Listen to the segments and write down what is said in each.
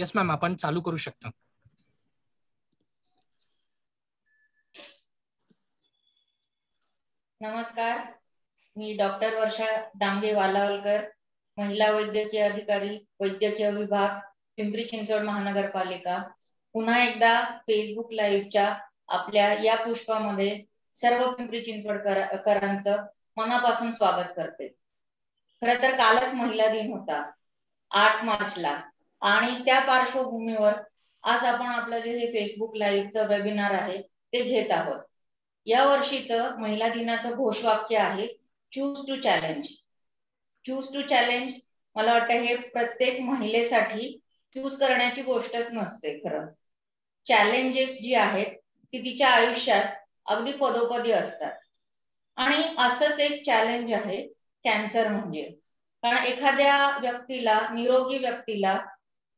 Yes ma'am, आपण चालू करू शकता. नमस्कार, मी डॉक्टर वर्षा डांगे वालावलकर, महिला वैद्यकीय अधिकारी, वैद्यकीय विभाग, पिंपरी चिंचवड महानगरपालिका. पुन्हा एकदा फेसबुक लाईव्हच्या आपल्या या पुष्पामध्ये सर्व पिंपरी चिंचवडकरांचं मनापासून स्वागत करते. खरं तर कालच महिला दिन होता 8 मार्चला, आणि त्या पार्श्वभूमीवर आज आपण आपलं जे हे फेसबुक लाईव्हचं वेबिनार आहे ते घेत आहोत. या वर्षीचं महिला दिनाचं घोषवाक्य आहे choose to challenge. Choose to challenge मला वाटतं हे प्रत्येक महिलेसाठी चूज करण्याची गोष्टच नसते. खरं चॅलेंजेस जी आहेत ती तिच्या आयुष्यात अगदी पदोपदी असतात, आणि असंच एक चॅलेंज आहे कॅन्सर म्हणजे. कारण एखाद्या व्यक्तीला, निरोगी व्यक्तीला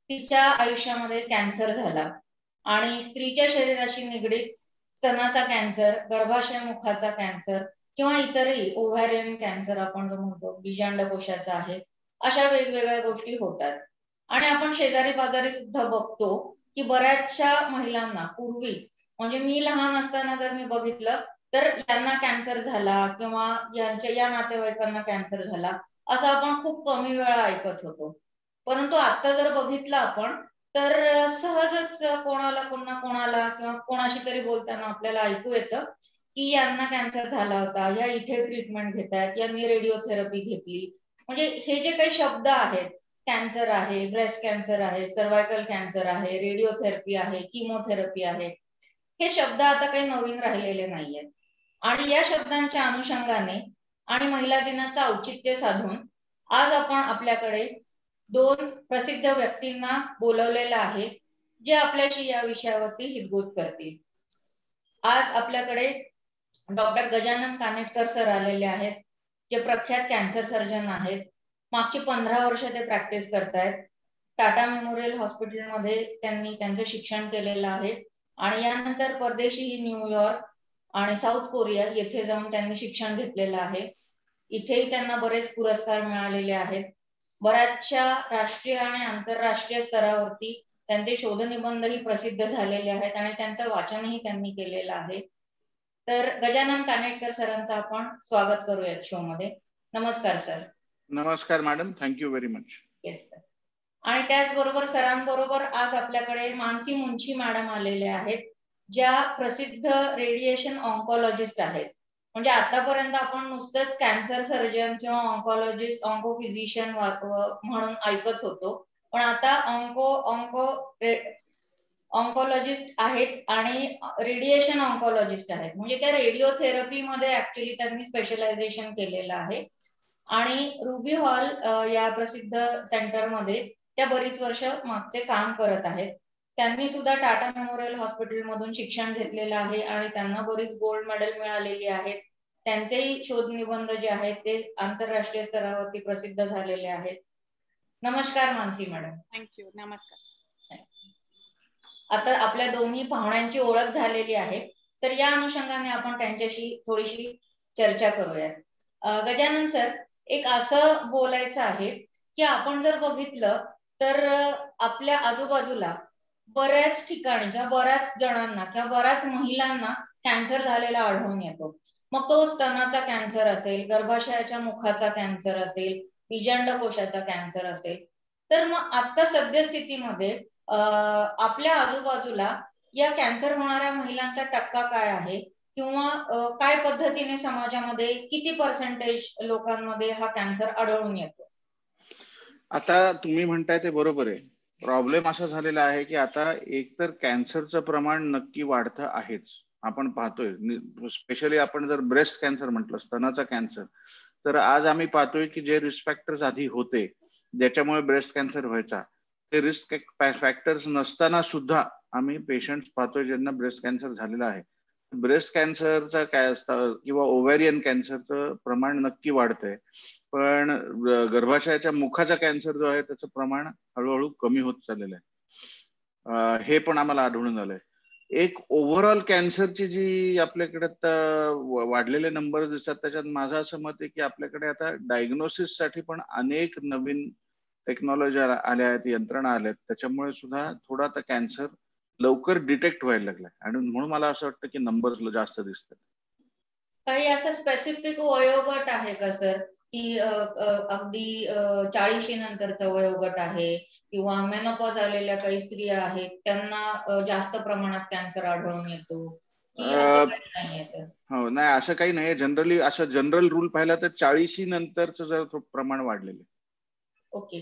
तिच्या आयुष्यामध्ये कॅन्सर झाला आणि स्त्रीच्या शरीराशी निगडीत स्तनाचा कॅन्सर, गर्भाशय मुखाचा कॅन्सर किंवा इतरही ओव्हॅरियन कॅन्सर आपण जो म्हणतो, बीजांडकोशाचा आहे, अशा वेगवेगळ्या गोष्टी होतात. आणि आपण शेजारी पाजारी सुद्धा बघतो की बऱ्याचशा महिलांना पूर्वी, म्हणजे मी लहान असताना जर मी बघितलं तर यांना कॅन्सर झाला किंवा या नातेवाईकांना कॅन्सर झाला असं आपण खूप कमी वेळा ऐकत होतो. परंतु आता जर बघितलं आपण तर सहजच कोणाला किंवा कोणाशी तरी बोलताना आपल्याला ऐकू येतं की यांना कॅन्सर झाला होता, या इथे ट्रीटमेंट घेतात, यांनी रेडिओथेरपी घेतली. म्हणजे हे जे काही शब्द आहेत, कॅन्सर आहे, ब्रेस्ट कॅन्सर आहे, सर्वायकल कॅन्सर आहे, रेडिओथेरपी आहे, किमोथेरपी आहे, हे शब्द आता काही नवीन राहिलेले नाहीयेत. आणि या शब्दांच्या अनुषंगाने आणि महिला दिनाचं औचित्य साधून आज आपण आपल्याकडे 2 प्रसिद्ध व्यक्तींना बोलवलेलं आहे जे आपल्याशी या विषयावरती हितगुज करतील. आज आपल्याकडे डॉक्टर गजानन कानेटकर सर आलेले आहेत, जे प्रख्यात कॅन्सर सर्जन आहेत. मागची 15 वर्ष ते प्रॅक्टिस करतायत. टाटा मेमोरियल हॉस्पिटलमध्ये त्यांनी त्यांचं शिक्षण केलेलं आहे, आणि यानंतर परदेशी न्यूयॉर्क आणि साऊथ कोरिया येथे जाऊन त्यांनी शिक्षण घेतलेलं आहे. इथेही त्यांना बरेच पुरस्कार मिळालेले आहेत. बऱ्याचशा राष्ट्रीय आणि आंतरराष्ट्रीय स्तरावरती त्यांचे शोधनिबंधही प्रसिद्ध झालेले आहेत आणि त्यांचं वाचनही त्यांनी केलेलं आहे. तर गजानन कानेटकर सरांचं आपण स्वागत करूया शो मध्ये. नमस्कार सर. नमस्कार madam, thank you very much. Yes sir. आणि त्याचबरोबर सरांबरोबर आज आपल्याकडे मानसी मुंशी मॅडम आलेले आहेत, ज्या प्रसिद्ध रेडिएशन ऑन्कॉलॉजिस्ट आहेत. म्हणजे आतापर्यंत आपण नुसतंच कॅन्सर सर्जन किंवा ऑन्कॉलॉजिस्ट, ऑन्को फिजिशियन म्हणून ऐकत होतो, पण आता ऑन्कॉलॉजिस्ट आहेत आणि रेडिएशन ऑन्कॉलॉजिस्ट आहेत. म्हणजे त्या रेडिओथेरपी मध्ये ऍक्च्युली त्यांनी स्पेशलायझेशन केलेलं आहे. आणि रुबी हॉल या प्रसिद्ध सेंटरमध्ये त्या बरीच वर्ष मागचे काम करत आहेत. त्यांनी सुद्धा टाटा मेमोरियल हॉस्पिटल मधून शिक्षण घेतलेलं आहे आणि त्यांना बरीच गोल्ड मेडल मिळालेली आहेत. त्यांचेही शोध निबंध जे आहेत ते आंतरराष्ट्रीय स्तरावरती प्रसिद्ध झालेले आहेत. नमस्कार मानसी मॅडम. थँक्यू. नमस्कार. आता आपल्या दोन्ही पाहुण्यांची ओळख झालेली आहे, तर या अनुषंगाने आपण त्यांच्याशी थोडीशी चर्चा करूयात. गजानन सर, एक असं बोलायचं आहे की आपण जर बघितलं तर आपल्या आजूबाजूला बऱ्याच ठिकाणी किंवा बऱ्याच जणांना किंवा बऱ्याच महिलांना कॅन्सर झालेला आढळून येतो. मग तो स्तनाचा कॅन्सर असेल, गर्भाशयाच्या मुखाचा कॅन्सर असेल, बीजांडकोशाचा कॅन्सर असेल. तर मग आता सद्यस्थितीमध्ये आपल्या आजूबाजूला या कॅन्सर होणाऱ्या महिलांचा टक्का काय आहे, किंवा काय पद्धतीने समाजामध्ये किती पर्सेंटेज लोकांमध्ये हा कॅन्सर आढळून येतो? आता तुम्ही म्हणताय ते बरोबर आहे. प्रॉब्लेम असा झालेला आहे की आता एकतर कॅन्सरचं प्रमाण नक्की वाढतं आहेच, आपण पाहतोय. स्पेशली आपण जर ब्रेस्ट कॅन्सर म्हटलं, स्तनाचा कॅन्सर, तर आज आम्ही पाहतोय की जे रिस्क फॅक्टर्स आधी होते ज्याच्यामुळे ब्रेस्ट कॅन्सर व्हायचा, ते रिस्क फॅक्टर्स नसताना सुद्धा आम्ही पेशंट्स पाहतोय ज्यांना ब्रेस्ट कॅन्सर झालेला आहे. ब्रेस्ट कॅन्सरचा किंवा ओव्हॅरियन कॅन्सरचं प्रमाण नक्की वाढतंय, पण गर्भाशयाच्या मुखाचा कॅन्सर जो आहे त्याचं प्रमाण हळूहळू कमी होत चाललेलं आहे. हे पण आम्हाला आढळून आलंय. एक ओव्हरऑल कॅन्सरची जी आपल्याकडे वाढलेले नंबर दिसतात, त्याच्यात माझं असं मत आहे की आपल्याकडे आता डायग्नोसिस साठी पण अनेक नवीन टेक्नॉलॉजी आल्या आहेत, यंत्रणा आल्यात, त्याच्यामुळे सुद्धा थोडा आता कॅन्सर लवकर डिटेक्ट व्हायला लागलाय आणि म्हणून मला असं वाटतं की नंबर्स जास्त दिसतात. काही असं स्पेसिफिक वयोगट आहे का सर, की अगदी 40 नंतरचा वयोगट आहे किंवा मेनोपॉज आलेल्या काही स्त्रिया आहेत त्यांना जास्त प्रमाणात कॅन्सर आढळून येतो, की असं काही नाहीये सर? हो, नाही असं काही नाही. जनरली असं जनरल रूल पाहिला तर 40 नंतरचं जर प्रमाण वाढलेलं आहे. ओके.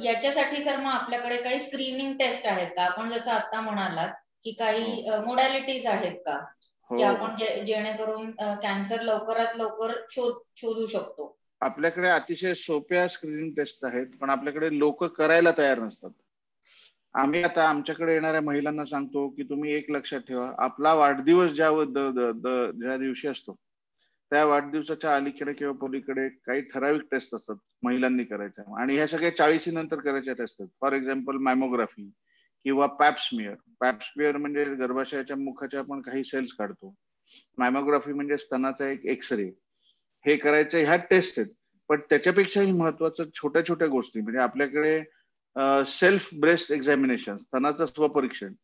याच्यासाठी सर मग आपल्याकडे काही स्क्रीनिंग टेस्ट आहेत का? आपण जसं आता म्हणालात की काही मोडॅलिटीज आहेत का, की आपण जेणेकरून कॅन्सर लवकरात लवकर शोधू शकतो? आपल्याकडे अतिशय सोप्या स्क्रीनिंग टेस्ट आहेत, पण आपल्याकडे लोक करायला तयार नसतात. आम्ही आता आमच्याकडे येणाऱ्या महिलांना सांगतो की तुम्ही एक लक्षात ठेवा, आपला वाढदिवस ज्या दिवशी असतो त्या वाढदिवसाच्या अलीकडे किंवा पलीकडे काही ठराविक टेस्ट असतात महिलांनी करायच्या, आणि ह्या सगळ्या 40 नंतर करायच्या टेस्ट असतात. फॉर एक्झाम्पल मॅमोग्राफी किंवा पॅप्समियर. पॅप्समियर म्हणजे गर्भाशयाच्या मुखाच्या आपण काही सेल्स काढतो. मॅमोग्राफी म्हणजे स्तनाचा एक एक्सरे. हे करायचे, ह्या टेस्ट आहेत. पण त्याच्यापेक्षाही महत्वाचं छोट्या छोट्या गोष्टी म्हणजे आपल्याकडे सेल्फ ब्रेस्ट एक्झामिनेशन, स्तनाचं स्वपरीक्षण,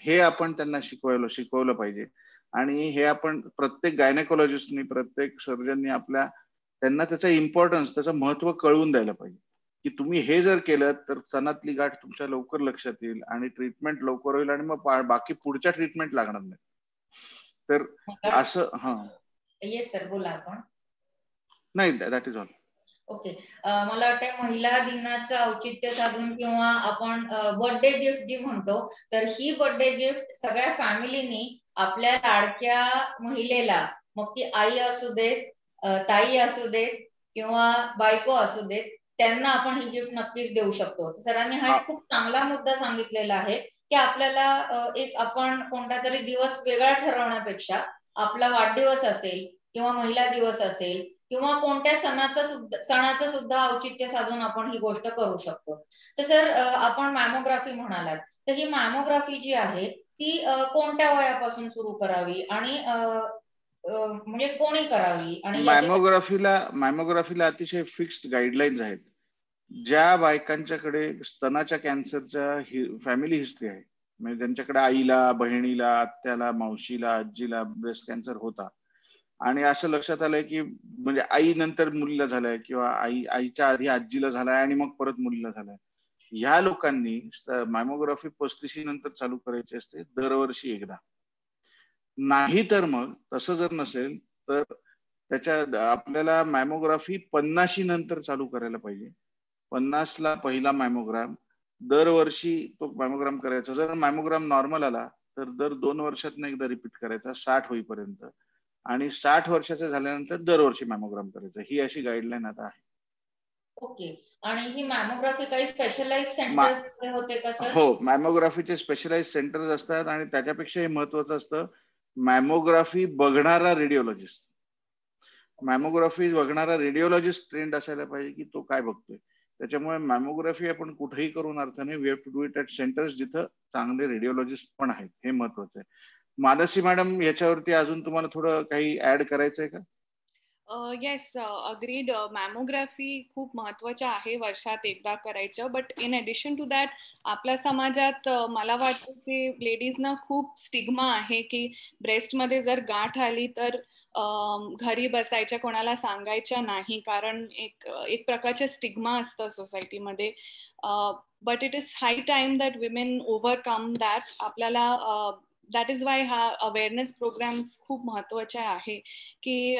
हे आपण त्यांना शिकवलं पाहिजे. आणि हे आपण प्रत्येक गायनेकोलॉजिस्टनी, प्रत्येक सर्जननी त्यांना त्याचा इम्पॉर्टन्स, त्याचं महत्व कळवून द्यायला पाहिजे की तुम्ही हे जर केलं तर स्तनातली गाठ तुमच्या लवकर लक्षात येईल आणि ट्रीटमेंट लवकर होईल आणि मग बाकी पुढच्या ट्रीटमेंट लागणार नाही. तर असं येस सर, बोला आपण. नाही, दॅट इज ऑल. ओके. मला वाटतं महिला दिनाचं औचित्य साधून किंवा आपण बर्थडे गिफ्ट जी म्हणतो, तर ही बर्थडे गिफ्ट सगळ्या फॅमिलीनी आपल्या लाडक्या महिलेला, मग ती आई असू देत, ताई असू देत किंवा बायको असू देत, त्यांना आपण ही गिफ्ट नक्कीच देऊ शकतो. सरांनी हा एक खूप चांगला मुद्दा सांगितलेला आहे की आपल्याला एक आपण कोणता तरी दिवस वेगळा ठरवण्यापेक्षा आपला वाढदिवस असेल किंवा महिला दिवस असेल किंवा कोणत्या सणाचं सुद्धा औचित्य साधून आपण ही गोष्ट करू शकतो. तर सर, आपण मॅमोग्राफी म्हणालात, तर ही मॅमोग्राफी जी आहे ती कोणत्या वयापासून सुरू करावी आणि म्हणजे कोणी करावी? आणि मॅमोग्राफीला अतिशय फिक्स्ड गाईडलाईन्स आहेत. ज्या बायकांच्याकडे स्तनाच्या कॅन्सरच्या फॅमिली हिस्ट्री आहे, म्हणजे ज्यांच्याकडे आईला, बहिणीला, आत्याला, मावशीला, आजीला ब्रेस्ट कॅन्सर होता आणि असं लक्षात आलंय की म्हणजे आई नंतर मुलीला झालाय किंवा आईच्या आधी आजीला झालाय आणि मग परत मुलीला झालाय, ह्या लोकांनी मॅमोग्राफी 35 नंतर चालू करायची असते, दरवर्षी एकदा. नाही तर मग तसं जर नसेल तर आपल्याला मॅमोग्राफी 50 नंतर चालू करायला पाहिजे. 50ला पहिला मॅमोग्राम, दरवर्षी तो मॅमोग्राम करायचा. जर मॅमोग्राम नॉर्मल आला तर दर 2 वर्षातनं एकदा रिपीट करायचा 60 होईपर्यंत, आणि 60 वर्षाचे झाल्यानंतर दरवर्षी मॅमोग्राम करायचा. ही अशी गाईडलाईन आता आहे. ओके. आणि ही मॅमोग्राफी काही स्पेशलाइज सेंटर्स होते का सर? हो, मॅमोग्राफीचे स्पेशलाइज सेंटर्स असतात आणि त्याच्यापेक्षाही महत्वाचं असतं मॅमोग्राफी बघणारा रेडिओलॉजिस्ट. मॅमोग्राफी बघणारा रेडिओलॉजिस्ट ट्रेंड असायला पाहिजे की तो काय बघतोय. त्याच्यामुळे मॅमोग्राफी आपण कुठेही करून अर्थ नाही. We have to do it at centres जिथं चांगले रेडिओलॉजिस्ट पण आहेत. हे महत्वाचं आहे. मानसी मॅडम, याच्यावरती अजून तुम्हाला थोडं काही ऍड करायचंय का? Yes, agreed. मॅमोग्राफी खूप महत्वाच्या आहे, वर्षात एकदा करायचं. But in addition to that आपल्या समाजात मला वाटतं की लेडीजना खूप स्टिग्मा आहे की ब्रेस्टमध्ये जर गाठ आली तर घरी बसायच्या, कोणाला सांगायच्या नाही, कारण एक प्रकारचे स्टिग्मा असतं सोसायटीमध्ये. But it is hi time that women overcome that. आपल्याला दॅट इज वाय हा अवेअरनेस प्रोग्राम्स खूप महत्वाचे आहे की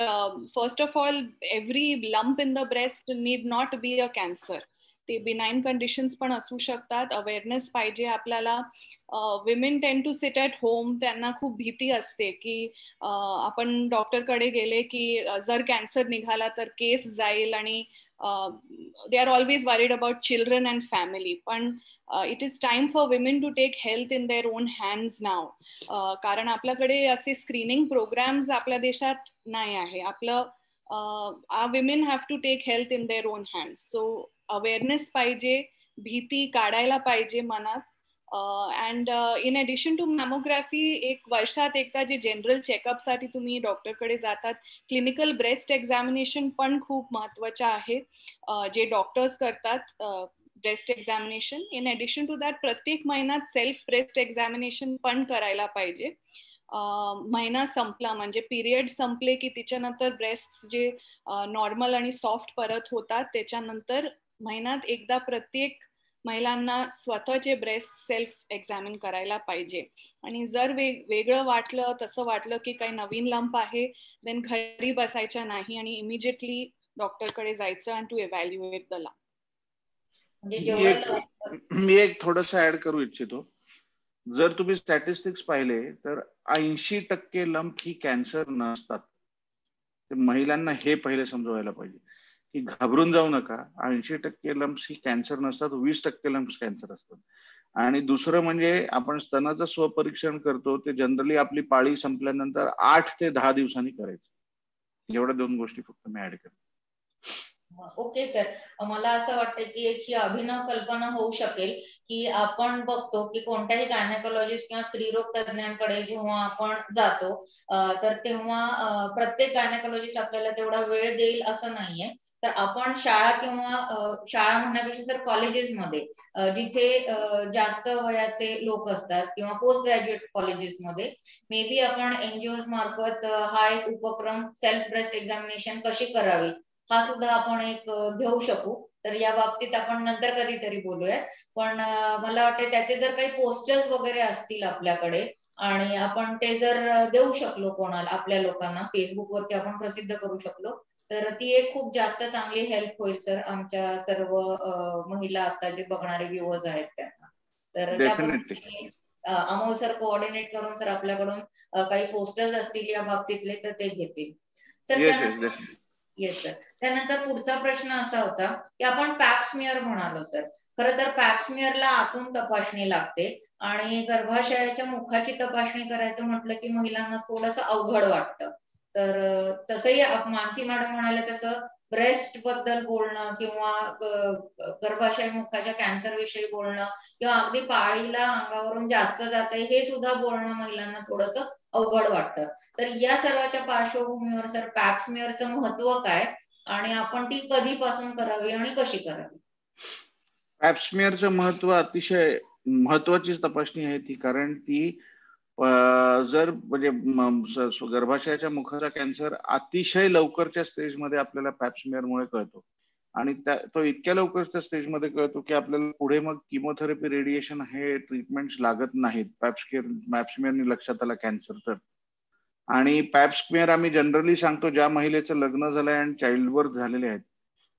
first of all every lump in the breast need not be a cancer. ते बिनाईन कंडिशन्स पण असू शकतात. अवेअरनेस पाहिजे आपल्याला. विमेन टेंड टू सिट ॲट होम. त्यांना खूप भीती असते की आपण डॉक्टरकडे गेले की जर कॅन्सर निघाला तर केस जाईल, आणि they are always worried about children and family. पण it is time for women to take health in their own hands now. कारण आपल्याकडे असे स्क्रीनिंग प्रोग्राम्स आपल्या देशात नाही आहे. Women have to take health in their own hands. So awareness पाहिजे, भीती काढायला पाहिजे मनात. And in addition to mammography, एक वर्षात एकदा जे जनरल चेकअपसाठी तुम्ही डॉक्टरकडे जातात, क्लिनिकल ब्रेस्ट एक्झामिनेशन पण खूप महत्वाचं आहे, जे डॉक्टर्स करतात. Breast examination. In addition to that प्रत्येक महिन्यात सेल्फ ब्रेस्ट एक्झामिनेशन पण करायला पाहिजे. महिना संपला म्हणजे पिरियड संपले की त्याच्यानंतर ब्रेस्ट जे नॉर्मल आणि सॉफ्ट परत होतात, त्याच्यानंतर महिन्यात एकदा प्रत्येक महिलांना स्वतःचे ब्रेस्ट सेल्फ एक्झामिन करायला पाहिजे. आणि जर वेगळं वाटलं, तसं वाटलं की काही नवीन लंप आहे, देन घरी बसायचं नाही आणि इमिजिएटली डॉक्टरकडे जायचं आणि टू इव्हॅल्युएट द लंप. मी एक थोडंसं ऍड करू इच्छितो. जर तुम्ही स्टॅटिस्टिक्स पाहिले तर 80% लंप ही कॅन्सर नसतात. महिलांना हे पहिले समजवायला पाहिजे की घाबरून जाऊ नका. 80% लंप्स ही कॅन्सर नसतात, 20% लंप्स कॅन्सर असतात. आणि दुसरं म्हणजे आपण स्तनाचं स्वपरीक्षण करतो ते जनरली आपली पाळी संपल्यानंतर 8 ते 10 दिवसांनी करायचं. एवढ्या 2 गोष्टी फक्त मी ऍड करतो. ओके सर, मला असं वाटतं की एक ही अभिनव कल्पना होऊ शकेल की आपण बघतो की कोणत्याही गायनेकोलॉजिस्ट किंवा स्त्रीरोग तज्ञांकडे जेव्हा आपण जातो तर तेव्हा प्रत्येक गायनेकोलॉजिस्ट आपल्याला तेवढा वेळ देईल असं नाहीये. तर आपण शाळा किंवा शाळा म्हणण्यापेक्षा सर कॉलेजेसमध्ये जिथे जास्त वयाचे लोक असतात किंवा पोस्ट ग्रॅज्युएट कॉलेजेसमध्ये मे बी आपण एनजीओ मार्फत हा एक उपक्रम सेल्फ ब्रेस्ट एक्झामिनेशन कशी करावी हा सुद्धा आपण एक घेऊ शकू. तर या बाबतीत आपण नंतर कधीतरी बोलूयात. पण मला वाटतं त्याचे जर काही पोस्टर्स वगैरे असतील आपल्याकडे आणि आपण ते जर देऊ शकलो कोणाला, आपल्या लोकांना फेसबुकवरती आपण प्रसिद्ध करू शकलो तर ती एक खूप जास्त चांगली हेल्प होईल सर आमच्या सर्व महिला आता जे बघणारे व्ह्युअर्स आहेत त्यांना. तर त्याबद्दल अमोल सर कोऑर्डिनेट करून सर आपल्याकडून काही पोस्टर्स असतील या बाबतीतले तर ते घेतील सर. Yes sir. त्यानंतर पुढचा प्रश्न असा होता की आपण पॅप स्मिअर म्हणालो सर. खरं तर पॅप स्मिअरला आतून तपासणी लागते आणि गर्भाशयाच्या मुखाची तपासणी करायचं म्हटलं की महिलांना थोडंसं अवघड वाटतं. तर तसंही मानसी मॅडम म्हणाले तसं ब्रेस्ट बद्दल बोलणं किंवा गर्भाशय मुखाच्या कॅन्सर विषयी बोलणं किंवा अगदी पाळीला अंगावरून जास्त जाते हे सुद्धा बोलणं महिलांना थोडंसं अवघड वाटतं. तर या सर्वाच्या पार्श्वभूमीवर सर पॅप स्मिअरचं महत्व काय आणि आपण ती कधीपासून करावी आणि कशी करावी? पॅप स्मिअरचं महत्व अतिशय महत्वाची तपासणी आहे ती, कारण ती जर म्हणजे गर्भाशयाच्या मुखाचा कॅन्सर अतिशय लवकरच्या स्टेजमध्ये आपल्याला पॅप स्मिअरमुळे कळतो आणि तो इतक्या लवकरच्या स्टेजमध्ये कळतो की आपल्याला पुढे मग किमोथेरपी, रेडिएशन हे ट्रीटमेंट्स लागत नाहीत पॅप स्मिअरनी लक्षात आला कॅन्सर तर. आणि पॅप स्मिअर आम्ही जनरली सांगतो ज्या महिलेचं लग्न झालंय आणि चाइल्ड बर्थ झालेले आहेत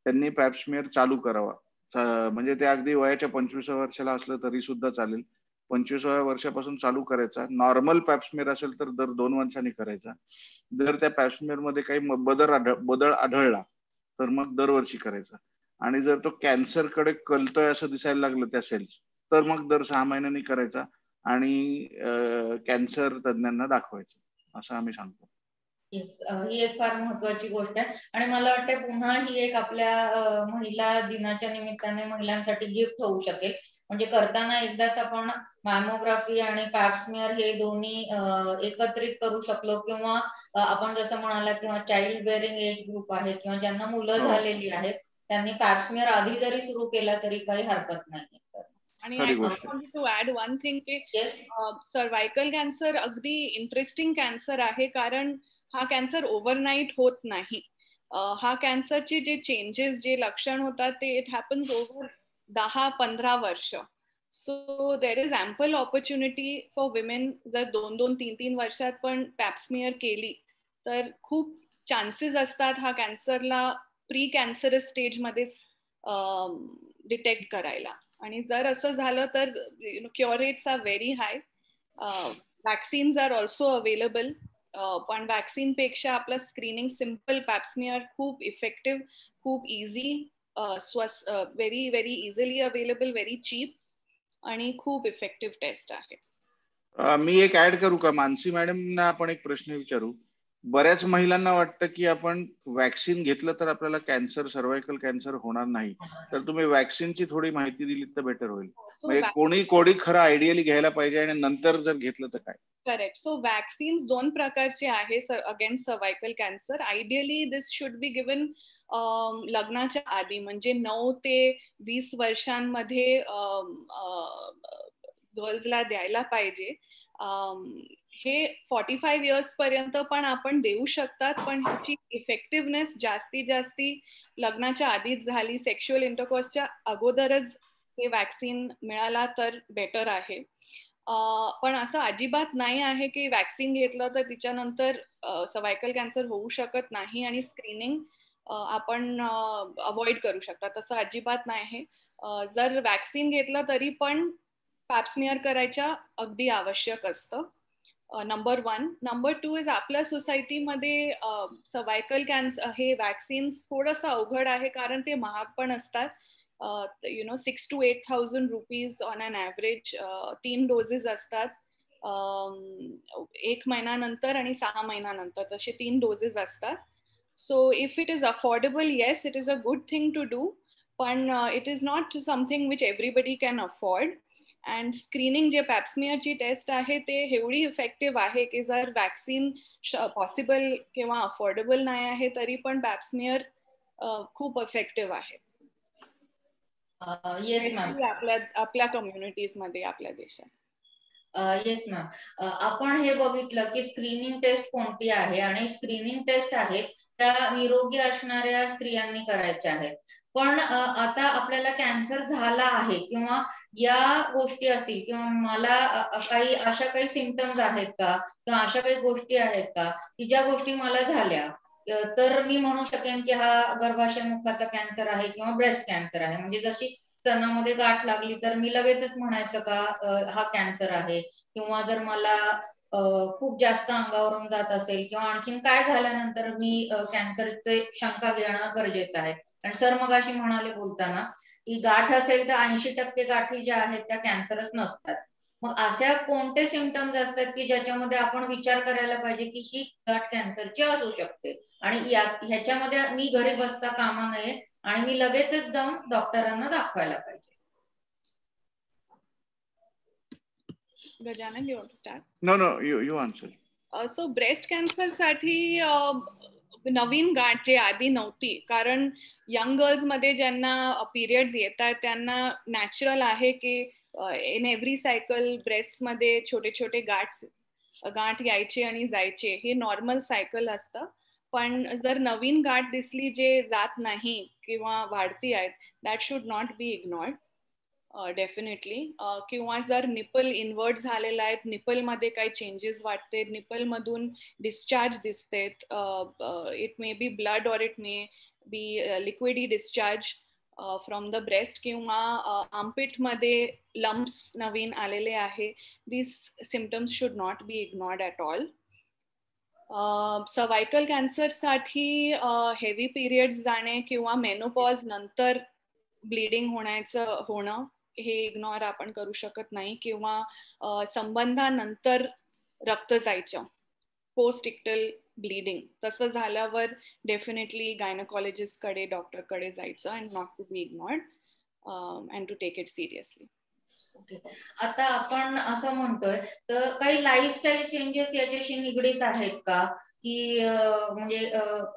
त्यांनी पॅप स्मिअर चालू करावा. म्हणजे ते अगदी वयाच्या 25व्या वर्षाला असलं तरी सुद्धा चालेल. 25व्या वर्षापासून चालू करायचा. नॉर्मल पॅप स्मिअर असेल तर दर 2 वर्षांनी करायचा. जर त्या पॅप स्मिअर मध्ये काही बदल आढळला तर मग दरवर्षी करायचा. आणि जर तो कॅन्सर कडे कलतोय असं दिसायला लागलं त्या सेल्स तर मग दर 6 महिन्यांनी करायचा आणि कॅन्सर तज्ञांना दाखवायचं असं आम्ही सांगतो. ही एक फार महत्वाची गोष्ट आहे आणि मला वाटतं पुन्हा ही एक आपल्या महिला दिनाच्या निमित्ताने महिलांसाठी गिफ्ट होऊ शकेल. म्हणजे करताना एकदाच आपण मॅमोग्राफी आणि पॅप स्मिअर हे दोन्ही एकत्रित करू शकलो किंवा आपण जसं म्हणाला किंवा चाइल्ड बेअरिंग एज ग्रुप आहे किंवा ज्यांना मुलं झालेली आहेत त्यांनी पॅप स्मिअर आधी जरी सुरू केला तरी काही हरकत नाही सर. आणि I want to add one thing की सर्वायकल कॅन्सर अगदी इंटरेस्टिंग कॅन्सर आहे कारण हा कॅन्सर ओव्हरनाईट होत नाही. हा कॅन्सरचे जे चेंजेस जे लक्षण होतात ते इट हॅपन्स ओव्हर 10-15 वर्ष. So there is ample opportunity for women जर 2-3 वर्षात पण पॅप स्मिअर केली तर खूप चान्सेस असतात हा कॅन्सरला प्री कॅन्सरस स्टेजमध्येच डिटेक्ट करायला. आणि जर असं झालं तर cure rates are very high. Vaccines are also available. पण वॅक्सिन पेक्षा आपलं स्क्रीनिंग सिम्पल पॅप स्मिअर खूप इफेक्टिव्ह, खूप easy, very very easily available, very cheap आणि खूप इफेक्टिव्ह टेस्ट आहे. मी एक ऍड करू का? मानसी मॅडमना आपण एक प्रश्न विचारू बऱ्याच महिलांना वाटतं की आपण वॅक्सिन घेतलं तर आपल्याला कॅन्सर, सर्व्हायकल कॅन्सर होणार नाही. तर तुम्ही वॅक्सिनची थोडी माहिती दिली तर बेटर होईल. म्हणजे कोणी खरं आयडियली घ्यायला पाहिजे आणि नंतर जर घेतलं तर काय? करेक्ट. सो वॅक्सिन्स 2 प्रकारचे आहे against cervical cancer. Ideally this should be given लग्नाच्या आधी, म्हणजे 9 ते 20 वर्षांमध्ये गर्ल्सला द्यायला पाहिजे. हे 45 इयर्स पर्यंत पण आपण देऊ शकतात, पण ह्याची इफेक्टिव्हनेस जास्ती लग्नाच्या आधीच झाली, सेक्शुअल इंटरकोर्सच्या अगोदरच हे वॅक्सिन मिळाला तर बेटर आहे. पण असं अजिबात नाही आहे की वॅक्सिन घेतलं तर तिच्यानंतर सर्व्हायकल कॅन्सर होऊ शकत नाही आणि स्क्रीनिंग आपण अवॉइड करू शकता, तसं अजिबात नाही. जर वॅक्सिन घेतलं तरी पण पॅप्समियर करायच्या अगदी आवश्यक असतं. नंबर 1. नंबर 2 इज आपल्या सोसायटीमध्ये सर्व्हायकल कॅन्सर हे वॅक्सिन्स थोडंसं अवघड आहे, कारण ते महाग पण असतात. 6,000 to 8,000 rupees on an average. 3 doses असतात, 1 महिन्यानंतर आणि 6 महिन्यानंतर, तसे 3 डोसेस असतात. So if it is affordable, yes, it is a good thing to do, पण it is not something which everybody can afford. And screening जे पॅप्समियरची टेस्ट आहे ते एवढी इफेक्टिव्ह आहे की जर वॅक्सिन पॉसिबल किंवा अफोर्डेबल नाही आहे तरी पण पॅप्समियर खूप इफेक्टिव्ह आहे. Yes ma'am. आपल्या कम्युनिटीज मध्ये, आपल्या देशात. Yes ma'am. आपण हे बघितलं की स्क्रीनिंग टेस्ट कोणती आहे, आणि स्क्रीनिंग टेस्ट आहेत त्या निरोगी असणाऱ्या स्त्रियांनी करायच्या आहेत. पण आता आपल्याला कॅन्सर झाला आहे किंवा या गोष्टी असतील किंवा मला काही अशा काही सिम्पटम्स आहेत का किंवा अशा काही गोष्टी आहेत का की ज्या गोष्टी मला झाल्या तर मी म्हणू शकेन की हा गर्भाशय मुखाचा कॅन्सर आहे किंवा ब्रेस्ट कॅन्सर आहे. म्हणजे जशी स्तनामध्ये गाठ लागली तर मी लगेचच म्हणायचं का हा कॅन्सर आहे, किंवा जर मला खूप जास्त अंगावरून जात असेल किंवा आणखीन काय झाल्यानंतर मी कॅन्सरचे शंका घेणं गरजेचं आहे. आणि सर मगाशी म्हणाले बोलताना की गाठ असेल तर 80% गाठी ज्या आहेत त्या कॅन्सरच नसतात. मग अशा कोणते सिम्पटम्स असतात की ज्याच्यामध्ये आपण विचार करायला पाहिजे की ही गाठ कॅन्सरची असू शकते, आणि ह्याच्यामध्ये मी घरी बसता कामा नये आणि मी लगेचच जाऊन डॉक्टरांना दाखवायला पाहिजे. Gajanan, you want to start? No, you answer. So breast cancer साठी नवीन गाठ जे आधी नव्हती, कारण यंग गर्ल्स मध्ये ज्यांना पिरियड्स येतात त्यांना नॅचरल आहे की इन एव्हरी सायकल ब्रेस्ट मध्ये छोटे छोटे गाठ यायचे आणि जायचे, हे नॉर्मल सायकल असतं. पण जर नवीन गाठ दिसली जे जात नाही किंवा वाढती आहेत, that should not be ignored. Definitely. किंवा जर निपल इन्व्हर्ट झालेला आहे, निपल मध्ये काही चेंजेस वाटते, निपल मधून डिस्चार्ज दिसते, इट मे बी ब्लड और it may be liquidy discharge from the breast, किंवा आर्मपिट मध्ये लम्प्स नवीन आलेले आहे, this symptoms should not be ignored at all. Cervical cancer साठी हेवी पिरियड्स जाणे किंवा मेनोपॉज नंतर ब्लिडिंग होणं हे इग्नोर आपण करू शकत नाही, किंवा संबंधानंतर रक्त जायचं, पोस्ट इक्टल ब्लिडिंग, तसं झाल्यावर डेफिनेटली गायनोकॉलॉजिस्ट कडे, डॉक्टर कडे जायचं and not to be ignored and to take it seriously. Okay. आता आपण असं म्हणतोय तर काही लाईफस्टाईल चेंजेस याच्याशी निगडीत आहेत का, की म्हणजे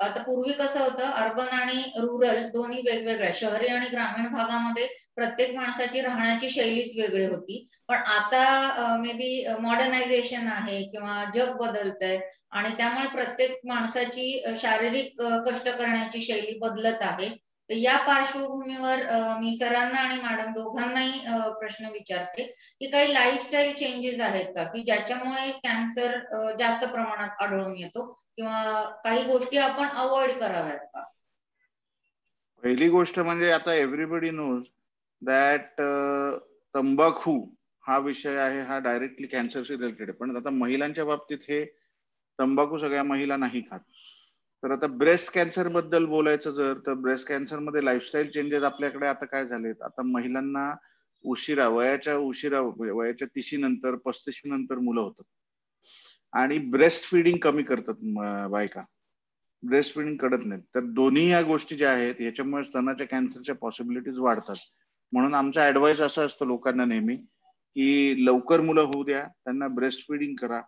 आता पूर्वी कसं होतं, अर्बन आणि रुरल दोन्ही वेगवेगळ्या, शहरी आणि ग्रामीण भागामध्ये प्रत्येक माणसाची राहण्याची शैलीच वेगळी होती. पण आता मे बी मॉडर्नायझेशन आहे किंवा जग बदलतंय आणि त्यामुळे प्रत्येक माणसाची शारीरिक कष्ट करण्याची शैली बदलत आहे. तर या पार्श्वभूमीवर मी सरांना आणि मॅडम दोघांनाही प्रश्न विचारते की काही लाईफस्टाईल चेंजेस आहेत का की ज्याच्यामुळे कॅन्सर जास्त प्रमाणात आढळून येतो, किंवा काही गोष्टी आपण अवॉइड कराव्यात का? पहिली गोष्ट म्हणजे आता एव्हरीबडी नोज दॅट तंबाखू हा विषय आहे, हा डायरेक्टली कॅन्सरशी रिलेटेड आहे. पण आता महिलांच्या बाबतीत हे तंबाखू सगळ्या महिला नाही खात. तर आता ब्रेस्ट कॅन्सर बद्दल बोलायचं जर, तर ब्रेस्ट कॅन्सर मध्ये लाईफस्टाईल चेंजेस आपल्याकडे आता काय झालेत, आता महिलांना वयाच्या 30 नंतर 35 नंतर मुलं होतात. आणि ब्रेस्ट फिडिंग कमी करतात बायका, ब्रेस्ट फिडिंग करत नाहीत. तर दोन्ही या गोष्टी ज्या आहेत याच्यामुळे स्तनाच्या कॅन्सरच्या पॉसिबिलिटीज वाढतात. म्हणून आमचा ऍडवाइस असं असतं लोकांना नेहमी की लवकर मुलं होऊ द्या, त्यांना ब्रेस्ट फिडिंग करा,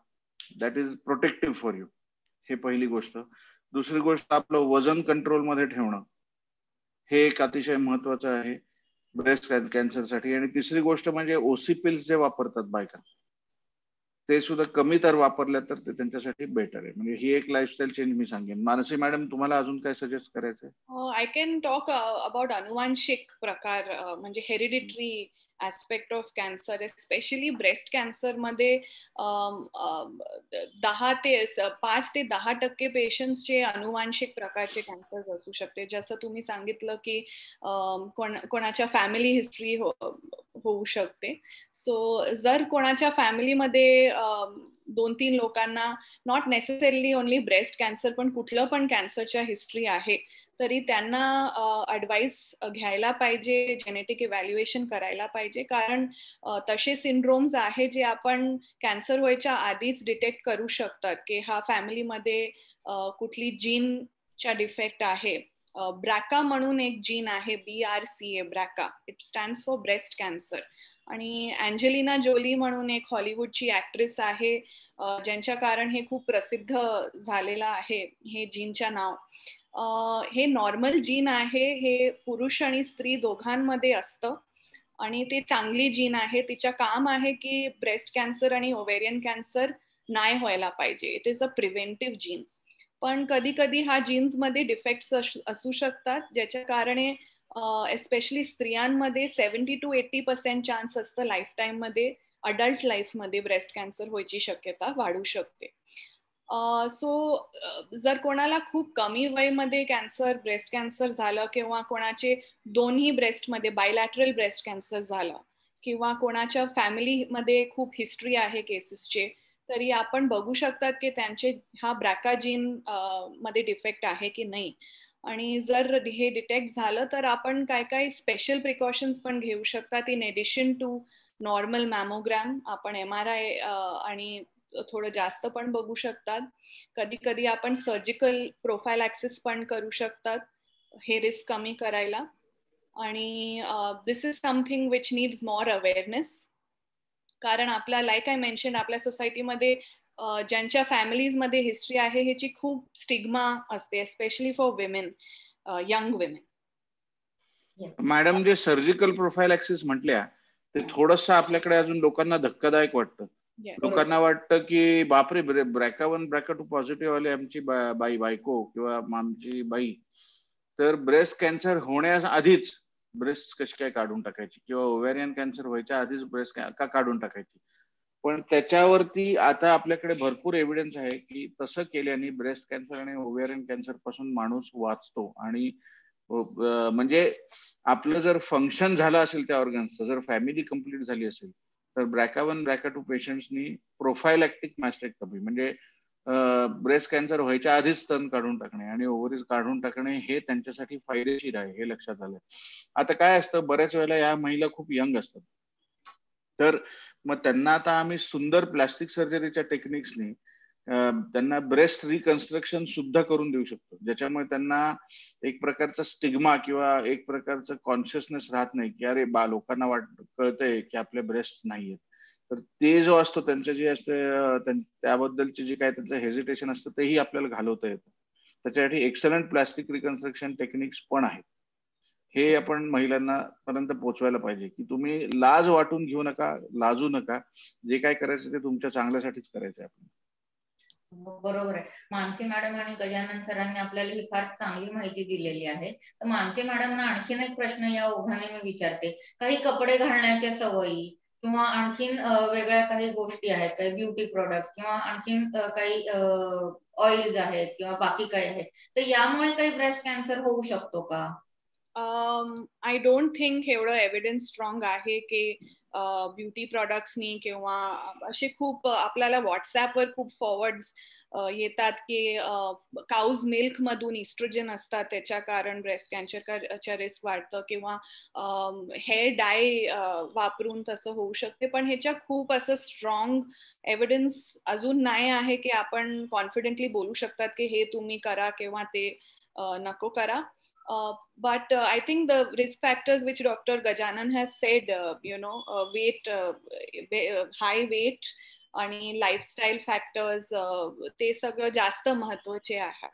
that is protective for you. हे पहिली गोष्ट. दुसरी गोष्ट आपलं वजन कंट्रोलमध्ये ठेवणं हे एक अतिशय महत्वाचं आहे ब्रेस्ट कॅन्सरसाठी. आणि तिसरी गोष्ट म्हणजे ओसी पिल्स जे वापरतात बायका, ते सुद्धा कमी तर वापरल्या तर ते त्यांच्यासाठी बेटर आहे. म्हणजे ही एक लाईफस्टाईल चेंज मी सांगेन. मानसी मॅडम, तुम्हाला अजून काय सजेस्ट करायचंय? आय कॅन टॉक अबाउट अनुवांशिक प्रकार, म्हणजे hereditary aspect of cancer, specially breast cancer मध्ये 5 ते 10% पेशंट्सचे अनुवांशिक प्रकारचे कॅन्सर असू शकते. जसं तुम्ही सांगितलं की कोणाच्या फॅमिली हिस्ट्री होऊ शकते. सो जर कोणाच्या फॅमिलीमध्ये 2-3 लोकांना not necessarily only breast cancer पण कुठलं पण कॅन्सरच्या हिस्ट्री आहे, तरी त्यांना ऍडवाइस घ्यायला पाहिजे, जेनेटिक इव्हॅल्युएशन करायला पाहिजे. कारण तसे सिंड्रोम्स आहे जे आपण कॅन्सर व्हायच्या आधीच डिटेक्ट करू शकतात की हा फॅमिलीमध्ये कुठली जीनच्या डिफेक्ट आहे. ब्रॅका म्हणून एक जीन आहे, BRCA, BRCA, it stands for breast cancer. आणि अँजेलिना जोली म्हणून एक हॉलिवूडची ऍक्ट्रेस आहे ज्यांच्या कारण हे खूप प्रसिद्ध झालेलं आहे हे जीनच्या नाव. हे नॉर्मल जीन आहे, हे पुरुष आणि स्त्री दोघांमध्ये असतं आणि ते चांगली जीन आहे. तिचं काम आहे की ब्रेस्ट कॅन्सर आणि ओव्हेरियन कॅन्सर नाही व्हायला पाहिजे. It is a preventive gene. पण कधी कधी हा जीन्स मध्ये डिफेक्ट्स असू शकतात, ज्याच्या कारणे एस्पेशली स्त्रियांमध्ये 70 to 80% चान्स असतं लाईफ टाईम मध्ये, अडल्ट लाईफ मध्ये ब्रेस्ट कॅन्सर व्हायची शक्यता वाढू शकते. सो जर कोणाला खूप कमी वयमध्ये ब्रेस्ट कॅन्सर झालं, किंवा कोणाचे दोन्ही ब्रेस्टमध्ये बायलॅटरल ब्रेस्ट कॅन्सर झालं, किंवा कोणाच्या फॅमिलीमध्ये खूप हिस्ट्री आहे केसेसचे, तरी आपण बघू शकतात की त्यांचे हा ब्रॅका जीन मध्ये डिफेक्ट आहे की नाही. आणि जर हे डिटेक्ट झालं तर आपण काय काय स्पेशल प्रिकॉशन्स पण घेऊ शकतात. इन एडिशन टू नॉर्मल मॅमोग्राम आपण MRI आणि थोडं जास्त पण बघू शकतात. कधी कधी आपण सर्जिकल प्रोफाईल ऍक्सेस पण करू शकतात हे रिस्क कमी करायला. आणि this is something which needs more awareness. कारण आपल्या, लाईक आय मेन्शन, आपल्या सोसायटीमध्ये ज्यांच्या फॅमिलीजमध्ये हिस्ट्री आहे ह्याची खूप स्टिग्मा असते, specially for women, young women. Madam, जे सर्जिकल प्रोफाईल ऍक्सेस म्हटल्या ते थोडंसं आपल्याकडे अजून लोकांना धक्कादायक वाटतं. लोकांना वाटतं की बापरे, BRCA1 BRCA2 पॉझिटिव्ह आले आमची बायको किंवा आमची बाई, तर ब्रेस्ट कॅन्सर होण्यास आधीच ब्रेस्ट कशी काय काढून टाकायची, किंवा ओव्हेरियन कॅन्सर व्हायच्या आधीच ब्रेस्ट का काढून टाकायची. पण त्याच्यावरती आता आपल्याकडे भरपूर एव्हिडन्स आहे की तसं केल्याने ब्रेस्ट कॅन्सर आणि ओव्हेरियन कॅन्सर पासून माणूस वाचतो. आणि म्हणजे आपलं जर फंक्शन झालं असेल त्या ऑर्गन्सचं, जर फॅमिली कंप्लीट झाली असेल, तर BRCA1 BRCA2 पेशंट्सनी प्रोफायलॅक्टिक मॅस्टेक्टॉमी म्हणजे ब्रेस्ट कॅन्सर व्हायच्या आधीच स्तन काढून टाकणे आणि ओव्हरीज काढून टाकणे हे त्यांच्यासाठी फायदेशीर आहे, हे लक्षात आलं. आता काय असतं, बऱ्याच वेळेला या महिला खूप यंग असतात, तर मग त्यांना आता आम्ही सुंदर प्लास्टिक सर्जरीच्या टेक्निक्सनी त्यांना ब्रेस्ट रिकन्स्ट्रक्शन सुद्धा करून देऊ शकतो, ज्याच्यामुळे त्यांना एक प्रकारचा स्टिग्मा किंवा एक प्रकारचं कॉन्शियसनेस राहत नाही की अरे लोकांना कळतंय की आपले ब्रेस्ट नाहीयेत. तर ते जो असतो त्यांचं जे असतं त्याबद्दलचे जे काय त्यांचं हेजिटेशन असतं तेही आपल्याला घालवता येतं. त्याच्यासाठी एक्सलंट प्लास्टिक रिकन्स्ट्रक्शन टेक्निक्स पण आहेत. हे आपण महिलांना पर्यंत पोहोचवायला पाहिजे की तुम्ही लाज वाटून घेऊ नका, लाजू नका, जे काय करायचं ते तुमच्या चांगल्यासाठीच करायचं आहे. बरोबर आहे. मानसी मॅडम आणि गजानन सरांनी आपल्याला ही फार चांगली माहिती दिलेली आहे. तर मानसी मॅडमना आणखीन एक प्रश्न या ओघाने मी विचारते. काही कपडे घालण्याच्या सवयी किंवा आणखीन वेगळ्या काही गोष्टी आहेत, काही ब्युटी प्रोडक्ट्स किंवा आणखीन काही ऑइल्स आहेत किंवा बाकी काही आहे, तर यामुळे काही ब्रेस्ट कॅन्सर होऊ शकतो का? आय डोंट थिंक एवढं एव्हिडन्स स्ट्रॉंग आहे की ब्युटी प्रॉडक्ट्सनी किंवा असे खूप आपल्याला व्हॉट्सॲपवर खूप फॉरवर्ड्स येतात की काउज मिल्क मधून इस्ट्रोजन असतात, त्याच्या कारण ब्रेस्ट कॅन्सरच्या रिस्क वाढतं, किंवा हेअर डाय वापरून तसं होऊ शकते. पण ह्याच्या खूप असं स्ट्रॉंग एव्हिडन्स अजून नाही आहे की आपण कॉन्फिडेंटली बोलू शकतात की हे तुम्ही करा किंवा ते नको करा. But I think the risk factors which Dr. Gajanan has said, weight, high weight आणि लाईफस्टाईल फॅक्टर्स, ते सगळं जास्त महत्वाचे आहे.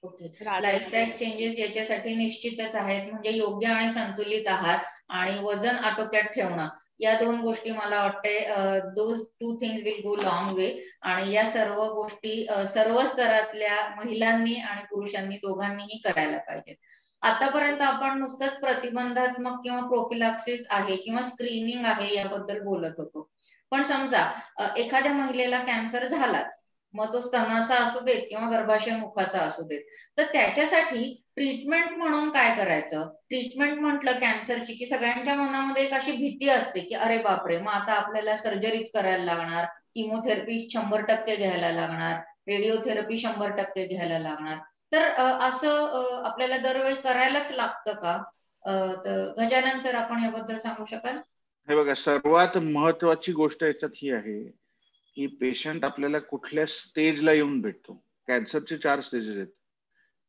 ओके, लाईफस्टाईल चेंजेस याच्यासाठी निश्चितच आहेत. म्हणजे योग्य आणि संतुलित आहार आणि वजन आटोक्यात ठेवणं, या दोन गोष्टी मला वाटते those 2 things will go long वे. आणि या सर्व गोष्टी सर्व स्तरातल्या महिलांनी आणि पुरुषांनी दोघांनीही करायला पाहिजेत. आतापर्यंत आपण नुसतंच प्रतिबंधात्मक किंवा प्रोफिलॅक्सिस आहे किंवा स्क्रीनिंग आहे याबद्दल बोलत होतो. पण समजा एखाद्या महिलेला कॅन्सर झालाच, मग तो स्तनाचा असू देत किंवा गर्भाशय मुखाचा असू देत, तर त्याच्यासाठी ट्रीटमेंट म्हणून काय करायचं? ट्रीटमेंट म्हटलं कॅन्सरची की सगळ्यांच्या मनामध्ये एक अशी भीती असते की अरे बापरे, मग आता आपल्याला सर्जरीच करायला लागणार, किमोथेरपी 100% घ्यायला लागणार, रेडिओथेरपी 100% घ्यायला लागणार. तर असं आपल्याला दरवेळी करायलाच लागतं का? तर गजानन सर, आपण याबद्दल सांगू शकाल? हे बघा, सर्वात महत्वाची गोष्ट याच्यात ही आहे की पेशंट आपल्याला कुठल्या स्टेजला येऊन भेटतो. कॅन्सरचे 4 स्टेजेस आहेत.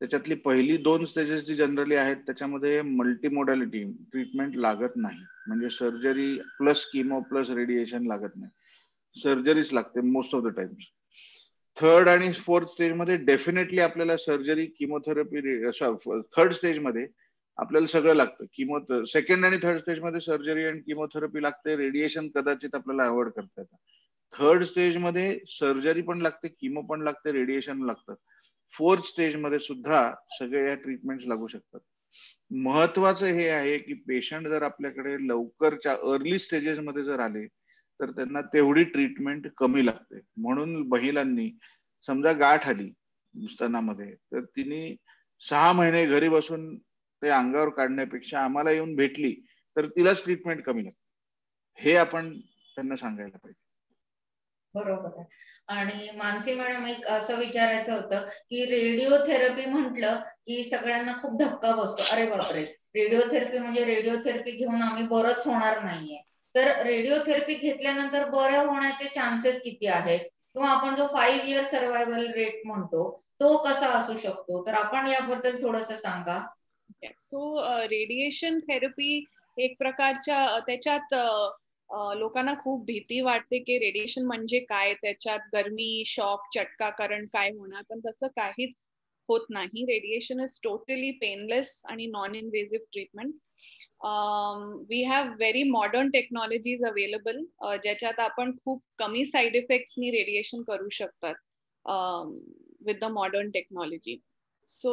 त्याच्यातली पहिली 2 स्टेजेस जी जनरली आहेत त्याच्यामध्ये मल्टीमोडॅलिटी ट्रीटमेंट लागत नाही. म्हणजे सर्जरी प्लस किमो प्लस रेडिएशन लागत नाही, सर्जरीच लागते most of the times. 3rd आणि 4th स्टेज मध्ये डेफिनेटली आपल्याला सर्जरी, किमोथेरपी, 3rd स्टेज मध्ये आपल्याला सगळं लागतं. 2nd आणि 3rd स्टेज मध्ये सर्जरी आणि किमोथेरपी लागते, रेडिएशन कदाचित आपल्याला अवॉइड करता येतं. 3rd स्टेज मध्ये सर्जरी पण लागते, किमो पण लागते, रेडिएशन लागतं. 4th स्टेज मध्ये सुद्धा सगळे या ट्रीटमेंट लागू शकतात. महत्वाचं हे आहे की पेशंट जर आपल्याकडे लवकरच्या अर्ली स्टेजेस मध्ये जर आले तर त्यांना तेवढी ट्रीटमेंट कमी लागते. म्हणून महिलांनी समजा गाठ आली स्तनामध्ये तर तिने 6 महिने घरी बसून ते अंगावर काढण्यापेक्षा आम्हाला येऊन भेटली तर तिलाच ट्रीटमेंट कमी लागते, हे आपण त्यांना सांगायला पाहिजे. बरोबर आहे. आणि मानसी मॅडम, एक असं विचारायचं होतं की रेडिओथेरपी म्हटलं की सगळ्यांना खूप धक्का बसतो, अरे बापरे, रेडिओथेरपी म्हणजे रेडिओथेरपी घेऊन आम्ही बरंच होणार नाहीये. तर रेडिओथेरपी घेतल्यानंतर बरं होण्याचे चान्सेस किती आहेत, किंवा आपण जो 5 इयर सर्व्हायवल रेट म्हणतो तो कसा असू शकतो? तर आपण याबद्दल थोडंसं सांगा. सो रेडिएशन थेरपी एक प्रकारच्या, त्याच्यात लोकांना खूप भीती वाटते की रेडिएशन म्हणजे काय, त्याच्यात गरमी, शॉक, चटका, करंट काय होणार, पण तसं काहीच होत नाही. रेडिएशन इज टोटली पेनलेस आणि non invasive treatment. We have very modern technologies available, ज्याच्यात आपण खूप कमी साईड इफेक्ट्सनी रेडिएशन करू शकतात with the modern technology. So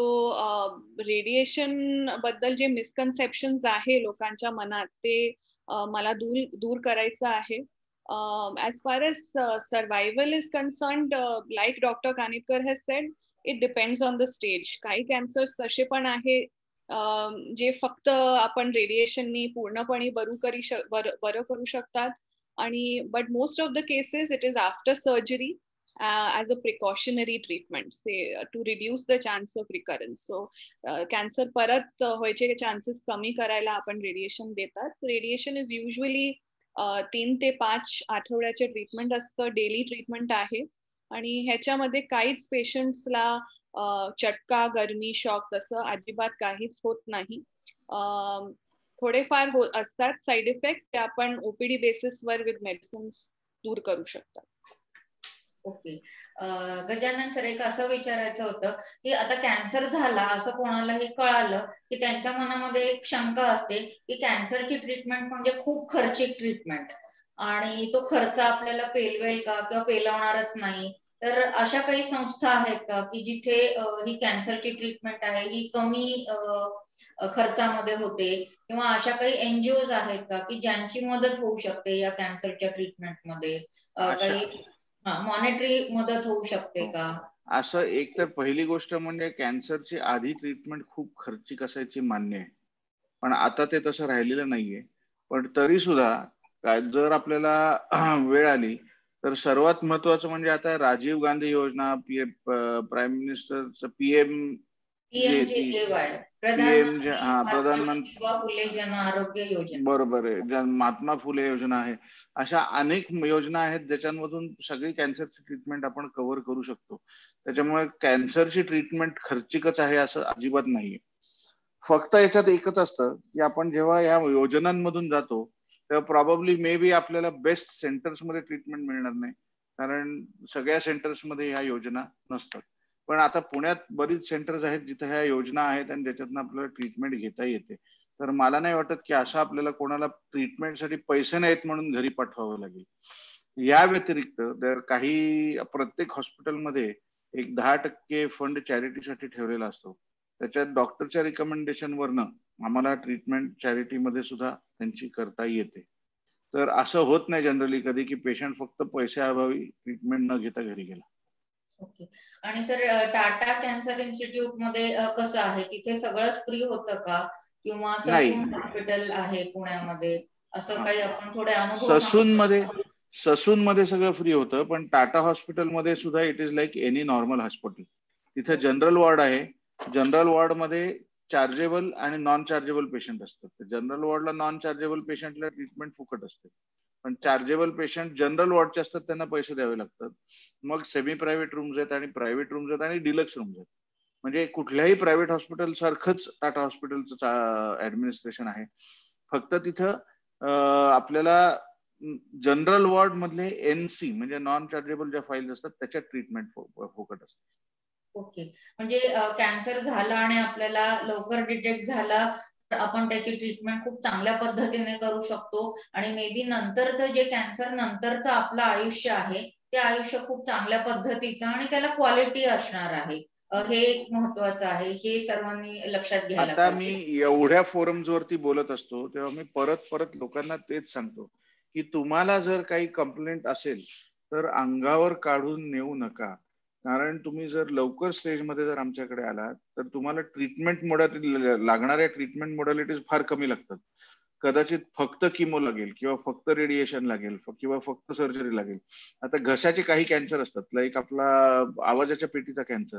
radiation बद्दल जे मिसकन्सेप्शन्स आहे लोकांच्या मनात, ते मला दूर करायचं आहे. as far as survival is concerned, like Dr. Kanetkar has said, it depends on the stage. काही कॅन्सर्स तसे पण आहे जे फक्त आपण रेडिएशननी पूर्णपणे बरं करू शकतात. आणि but most of the cases it is after surgery as a precautionary treatment, say to reduce the chance of recurrence. So cancer परत व्हायचे चान्सेस कमी करायला आपण रेडिएशन देतात. रेडिएशन इज युजली 3 ते 5 आठवड्याचे ट्रीटमेंट असतं, डेली ट्रीटमेंट आहे. आणि ह्याच्यामध्ये काहीच पेशंट्सला चटका, गरमी, शॉक तसं अजिबात काहीच होत नाही. थोडेफार असतात साईड इफेक्ट्स, ते आपण ओपीडी बेसिसवर विथ मेडिसिन्स दूर करू शकतात. ओके, गजानन सर, एक असं विचारायचं होतं की आता कॅन्सर झाला असं कोणालाही कळालं की त्यांच्या मनामध्ये एक शंका असते की कॅन्सरची ट्रीटमेंट म्हणजे खूप खर्चिक ट्रीटमेंट, आणि तो खर्च आपल्याला पेलवेल का किंवा पेलवणारच नाही. तर अशा काही संस्था आहेत का की जिथे ही कॅन्सरची ट्रीटमेंट आहे ही कमी खर्चामध्ये होते, किंवा अशा काही एनजीओ आहेत का की ज्यांची मदत होऊ शकते या कॅन्सरच्या ट्रीटमेंटमध्ये? काही मॉनिटरी मदत होऊ शकते का? असं एक तर पहिली गोष्ट म्हणजे कॅन्सरची आधी ट्रीटमेंट खूप खर्चिक असायची, मान्य आहे, पण आता ते तसं राहिलेलं नाहीये. पण तरी सुद्धा जर आपल्याला वेळ आली तर सर्वात महत्वाचं म्हणजे आता राजीव गांधी योजना, प्राईम मिनिस्टरचं पीएम प्रधानमंत्री फुले जन आरोग्य योजना, बरोबर आहे, महात्मा फुले योजना आहे. अशा अनेक योजना आहेत ज्याच्यामधून सगळी कॅन्सरची ट्रीटमेंट आपण कव्हर करू शकतो. त्याच्यामुळे कॅन्सरची ट्रीटमेंट खर्चिकच आहे असं अजिबात नाहीये. फक्त याच्यात एकच असतं की आपण जेव्हा या योजनांमधून जातो तेव्हा प्रॉब्ली मे बी आपल्याला बेस्ट सेंटर्स मध्ये ट्रीटमेंट मिळणार नाही, कारण सगळ्या सेंटर्स मध्ये ह्या योजना नसतात. पण आता पुण्यात बरीच सेंटर्स आहेत जिथे ह्या योजना आहेत आणि ज्याच्यातून आपल्याला ट्रीटमेंट घेता येते. तर मला नाही वाटत की असं आपल्याला कोणाला ट्रीटमेंटसाठी पैसे नाहीत म्हणून घरी पाठवावं लागेल. या व्यतिरिक्त जर काही प्रत्येक हॉस्पिटलमध्ये एक 10% फंड चॅरिटीसाठी ठेवलेला असतो. त्याच्यात डॉक्टरच्या रिकमेंडेशन वरनं आम्हाला ट्रीटमेंट चॅरिटीमध्ये सुद्धा त्यांची करता येते. तर असं होत नाही जनरली कधी की पेशंट फक्त पैशाअभावी ट्रीटमेंट न घेता घरी गेला. ओके. आणि सर टाटा कॅन्सर इन्स्टिट्यूट मध्ये कसं आहे, तिथे सगळंच फ्री होतं का, किंवा ससून हॉस्पिटल आहे पुण्यामध्ये, असं काही आपण थोडे अनुभव? ससून मध्ये सगळं फ्री होतं, पण टाटा हॉस्पिटलमध्ये सुद्धा it is like any normal hospital. तिथे जनरल वॉर्ड आहे. जनरल वॉर्ड मध्ये चार्जेबल आणि नॉन चार्जेबल पेशंट असतात. जनरल वॉर्डला नॉन चार्जेबल पेशंटला ट्रीटमेंट फुकट असते, पण चार्जेबल पेशंट जनरल वॉर्डचे असतात त्यांना पैसे द्यावे लागतात. मग सेमी प्रायव्हेट रूम्स आहेत आणि प्रायव्हेट रूम्स आहेत आणि डिलक्स रूम्स आहेत. म्हणजे कुठल्याही प्रायव्हेट हॉस्पिटल सारखंच टाटा हॉस्पिटलचं ऍडमिनिस्ट्रेशन आहे. फक्त तिथं आपल्याला जनरल वॉर्ड मधले NC म्हणजे नॉन चार्जेबल ज्या फाईल्स असतात त्याच्यात ट्रीटमेंट फुकट असते. ओके. म्हणजे कॅन्सर झाला आणि आपल्याला लवकर डिटेक्ट झाला तर आपण त्याची ट्रीटमेंट खूप चांगल्या पद्धतीने करू शकतो, आणि मे बी नंतरचं जे कॅन्सर नंतरचं आपलं आयुष्य आहे ते आयुष्य खूप चांगल्या पद्धतीचं आणि त्याला क्वालिटी असणार आहे. हे एक महत्वाचं आहे, हे सर्वांनी लक्षात घ्यायला आता पाहिजे. मी एवढ्या फोरम्स वरती बोलत असतो तेव्हा मी परत लोकांना तेच सांगतो की तुम्हाला जर काही कंप्लेंट असेल तर अंगावर काढून नेऊ नका. कारण तुम्ही जर लवकर स्टेजमध्ये जर आमच्याकडे आलात तर तुम्हाला ट्रीटमेंट लागणाऱ्या ट्रीटमेंट मोडॅलिटीज फार कमी लागतात. कदाचित फक्त किमो लागेल किंवा फक्त रेडिएशन लागेल किंवा फक्त सर्जरी लागेल. आता घशाचे काही कॅन्सर असतात, लाईक आपला आवाजाच्या पेटीचा कॅन्सर,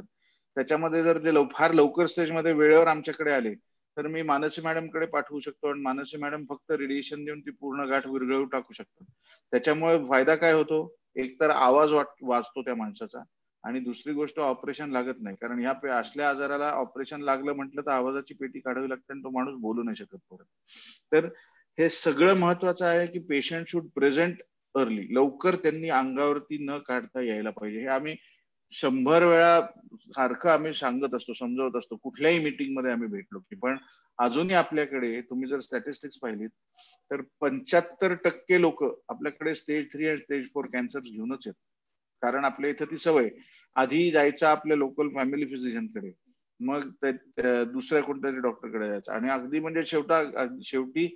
त्याच्यामध्ये जर ते फार लवकर स्टेजमध्ये वेळेवर आमच्याकडे आले तर मी मानसी मॅडम कडे पाठवू शकतो आणि मानसी मॅडम फक्त रेडिएशन देऊन ती पूर्ण गाठ विरघळून टाकू शकतात. त्याच्यामुळे फायदा काय होतो, एक तर आवाज वाचतो त्या माणसाचा, आणि दुसरी गोष्ट ऑपरेशन लागत नाही. कारण ह्या असल्या आजाराला ऑपरेशन लागलं म्हटलं तर आवाजाची पेटी काढावी लागते आणि तो माणूस बोलू नाही शकत परत. तर हे सगळं महत्वाचं आहे की पेशंट शुड प्रेझेंट अर्ली. लवकर त्यांनी अंगावरती न काढता यायला पाहिजे. हे आम्ही 100 वेळा सारखं आम्ही सांगत असतो, समजवत असतो कुठल्याही मीटिंग मध्ये आम्ही भेटलो की. पण अजूनही आपल्याकडे तुम्ही जर स्टॅटिस्टिक्स पाहिलीत तर 75% लोक आपल्याकडे स्टेज 3 आणि स्टेज 4 कॅन्सर घेऊनच येतात. कारण आपल्या इथं ती सवय, आधी जायचं आपल्या लोकल फॅमिली फिजिशियनकडे, मग दुसऱ्या कोणत्यातरी डॉक्टरकडे जायचं, आणि अगदी म्हणजे शेवटी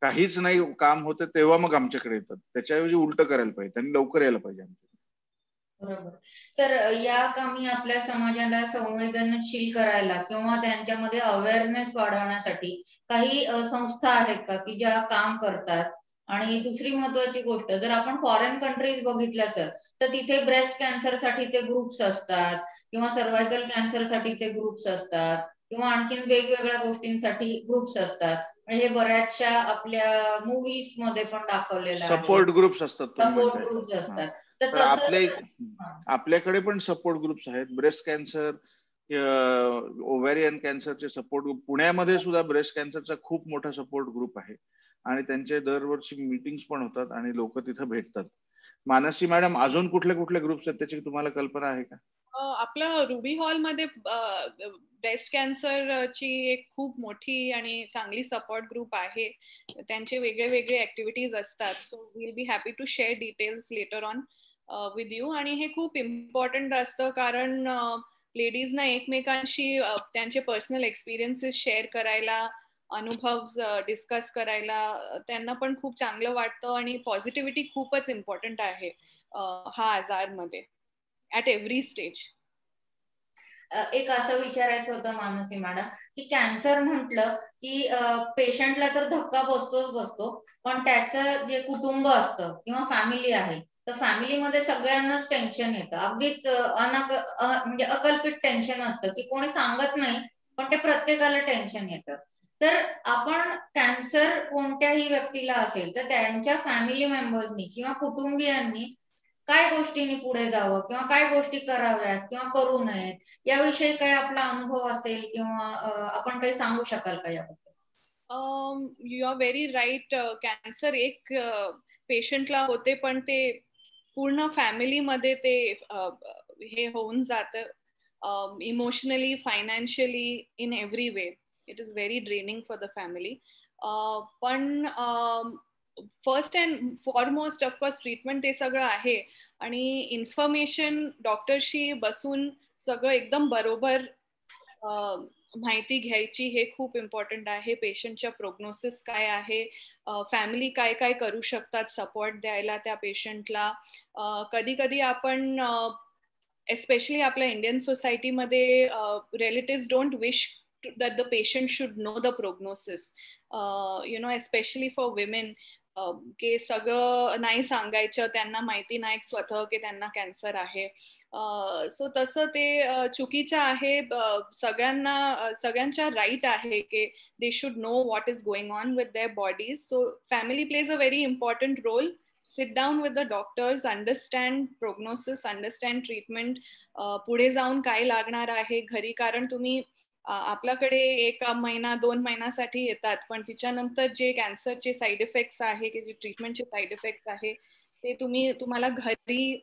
काहीच नाही काम होतं तेव्हा मग आमच्याकडे येतात. त्याच्याऐवजी उलट करायला पाहिजे, त्यांनी लवकर यायला पाहिजे आमच्याकडे. बरोबर. सर, या कामी आपल्या समाजाला संवेदनशील करायला किंवा त्यांच्यामध्ये अवेअरनेस वाढवण्यासाठी काही संस्था आहेत का की ज्या काम करतात? आणि दुसरी महत्वाची गोष्ट, जर आपण फॉरेन कंट्रीज बघितल्या सर, तर तिथे ब्रेस्ट कॅन्सर साठीचे ग्रुप्स असतात किंवा सर्वायकल कॅन्सर साठीचे ग्रुप्स असतात किंवा आणखीन वेगवेगळ्या गोष्टींसाठी ग्रुप्स असतात. हे बऱ्याचशा आपल्या मूवीज मध्ये पण दाखवलेलं आहे. सपोर्ट ग्रुप्स असतात, सपोर्ट ग्रुप्स असतात. तर आपल्याकडे पण सपोर्ट ग्रुप्स आहेत. Breast cancer, ovarian कॅन्सरचे support group, पुण्यामध्ये सुद्धा ब्रेस्ट कॅन्सरचा खूप मोठा सपोर्ट ग्रुप आहे आणि त्यांचे दरवर्षी मीटिंग्स पण होतात आणि लोक तिथं भेटतात. मानसी मॅडम, अजून कुठले कुठले ग्रुप्स आहेत त्याची तुम्हाला कल्पना आहे का? आपलं रुबी हॉल मध्ये ब्रेस्ट कॅन्सरची एक खूप मोठी आणि चांगली सपोर्ट ग्रुप आहे. त्यांचे वेगळे वेगळे ऍक्टिव्हिटीज असतात. So will be happy to share details later on with you. आणि हे खूप इम्पॉर्टंट असतं कारण लेडीजना एकमेकांशी त्यांचे पर्सनल एक्सपिरियन्सेस शेअर करायला, अनुभव डिस्कस करायला त्यांना पण खूप चांगलं वाटतं. आणि पॉझिटिव्हिटी खूपच इम्पॉर्टंट आहे हा आजारमध्ये ऍट एव्हरी स्टेज. एक असं विचारायचं होतं मानसी मॅडम की कॅन्सर म्हटलं की पेशंटला तर धक्का बसतो, पण त्याचं जे कुटुंब असतं किंवा फॅमिली आहे तर फॅमिलीमध्ये सगळ्यांनाच टेन्शन येतं, अगदीच म्हणजे अकल्पित टेन्शन असतं की कोणी सांगत नाही, पण ते प्रत्येकाला टेन्शन येतं. तर आपण कॅन्सर कोणत्याही व्यक्तीला असेल तर त्यांच्या फॅमिली मेंबर्सनी किंवा कुटुंबियांनी काय गोष्टींनी पुढे जावं किंवा काय गोष्टी कराव्यात किंवा करू नयेत, याविषयी काही आपला अनुभव असेल किंवा आपण काही सांगू शकाल का याबद्दल? You are very right. Cancer एक पेशंटला होते, पण ते पूर्ण फॅमिलीमध्ये ते हे होऊन जातं, emotionally, financially, in every way. It is very draining for the family. पण first and foremost of course treatment ते सगळं आहे, आणि इन्फॉर्मेशन डॉक्टरशी बसून सगळं एकदम बरोबर माहिती घ्यायची, हे खूप इम्पॉर्टंट आहे. पेशंटच्या प्रोग्नोसिस काय आहे, फॅमिली काय काय करू शकतात सपोर्ट द्यायला त्या पेशंटला. कधी कधी आपण एस्पेशली आपल्या इंडियन सोसायटीमध्ये relatives don't wish that the patient should know the prognosis, especially for women, की सगळं नाही सांगायचं, त्यांना माहिती नाही स्वतः की त्यांना कॅन्सर आहे. सो तसं ते चुकीचं आहे. सगळ्यांच्या राईट आहे की they should know what is going on with their bodies. So family plays a very important role. Sit down with the doctors, understand prognosis, understand treatment, पुढे जाऊन काय लागणार आहे घरी. कारण तुम्ही आपल्याकडे 1 महिना 2 महिन्यासाठी येतात, पण तिच्यानंतर जे कॅन्सरचे साईड इफेक्ट्स आहे, की जे ट्रीटमेंटचे साईड इफेक्ट्स आहे, ते तुम्हाला घरी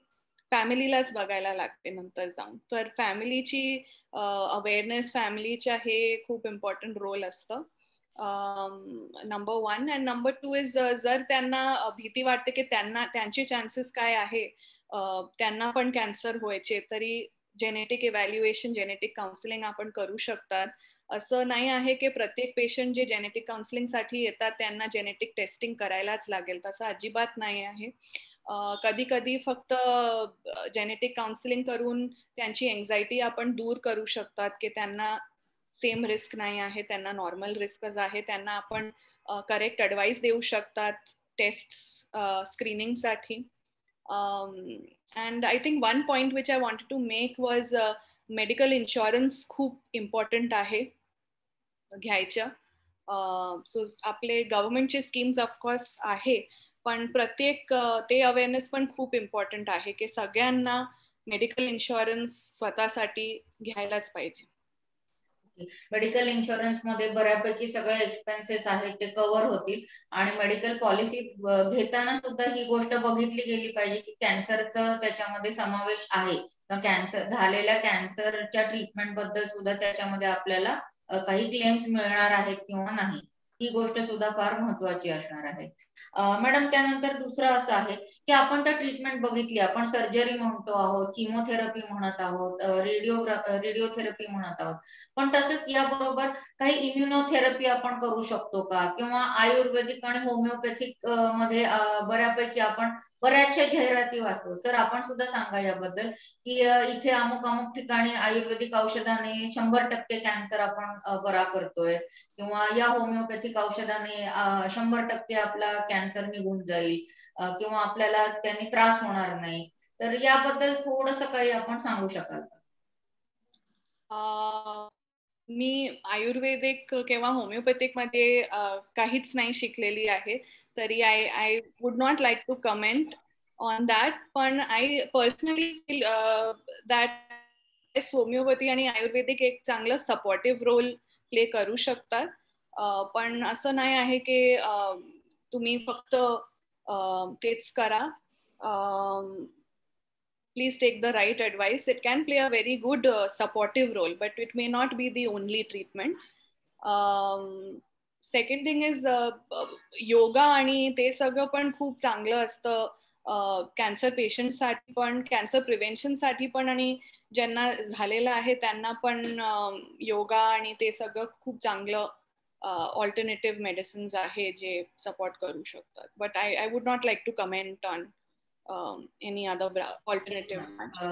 फॅमिलीलाच बघायला लागते नंतर जाऊन. तर फॅमिलीची अवेअरनेस, फॅमिलीच्या हे खूप इम्पॉर्टंट रोल असतं. नंबर 1. अँड नंबर 2 इज, जर त्यांना भीती वाटते की त्यांचे चान्सेस काय आहे, त्यांना पण कॅन्सर व्हायचे, तरी जेनेटिक इव्हॅल्युएशन, जेनेटिक काउन्सिलिंग आपण करू शकतात. असं नाही आहे की प्रत्येक पेशंट जे जेनेटिक काउन्सिलिंग साठी येतात त्यांना जेनेटिक टेस्टिंग करायलाच लागेल, तसं अजिबात नाही आहे. कधी कधी फक्त जेनेटिक काउन्सिलिंग करून त्यांची एन्झायटी आपण दूर करू शकतात, की त्यांना सेम रिस्क नाही आहे, त्यांना नॉर्मल रिस्कच आहे. त्यांना आपण करेक्ट ॲडवाइस देऊ शकतात taste स्क्रीनिंगसाठी. And I think one point which I wanted to make was medical insurance खूप इम्पॉर्टंट आहे घ्यायच्या. सो आपले गव्हर्नमेंटचे स्कीम्स ऑफकोर्स आहे, पण प्रत्येक ते अवेअरनेस पण खूप इम्पॉर्टंट आहे की सगळ्यांना मेडिकल इन्शुरन्स स्वतःसाठी घ्यायलाच पाहिजे. मेडिकल इन्शुरन्स मध्ये बऱ्यापैकी सगळे एक्सपेन्सेस आहेत ते कव्हर होतील, आणि मेडिकल पॉलिसी घेताना सुद्धा ही गोष्ट बघितली गेली पाहिजे की कॅन्सरचा त्याच्यामध्ये समावेश आहे, कॅन्सर झालेल्या कॅन्सरच्या ट्रीटमेंट बद्दल सुद्धा त्याच्यामध्ये आपल्याला काही क्लेम्स मिळणार आहेत किंवा नाही, ही गोष्ट सुद्धा फार महत्वाची असणार आहे. मॅडम, त्यानंतर दुसरं असं आहे की आपण त्या ट्रीटमेंट बघितली, आपण सर्जरी म्हणतो आहोत, किमोथेरपी म्हणत आहोत, रेडिओथेरपी म्हणत आहोत, पण तसंच याबरोबर काही इम्युनोथेरपी आपण करू शकतो का, किंवा आयुर्वेदिक आणि होमिओपॅथिक मध्ये बऱ्यापैकी आपण बऱ्याचशा जाहिराती वाचतो. सर, आपण सुद्धा सांगा याबद्दल की इथे अमुक अमुक ठिकाणी आयुर्वेदिक औषधाने 100% कॅन्सर आपण बरा करतोय, किंवा या होमिओपॅथिक औषधाने 100% आपला कॅन्सर निघून जाईल, किंवा आपल्याला त्याने त्रास होणार नाही. तर याबद्दल थोडंसं काही आपण सांगू शकाल का? मी आयुर्वेदिक किंवा होमिओपॅथिक मध्ये काहीच नाही शिकलेली आहे, तरी I would not like to comment on that. पण I personally feel that homeopathy आणि आयुर्वेदिक एक चांगलं सपोर्टिव्ह रोल प्ले करू शकतात. पण असं नाही आहे की तुम्ही फक्त तेच करा. Please take the right advice. It can play a very good supportive role, but it may not be the only treatment. Second thing is yoga, आणि ते सगळं पण खूप चांगलं असतं कॅन्सर पेशंटसाठी पण, कॅन्सर प्रिव्हेन्शनसाठी पण, आणि ज्यांना झालेलं आहे त्यांना पण योगा आणि ते सगळं खूप चांगलं ऑल्टरनेटिव्ह मेडिसिन्स आहे जे सपोर्ट करू शकतात. But I would not like to comment on any other alternative.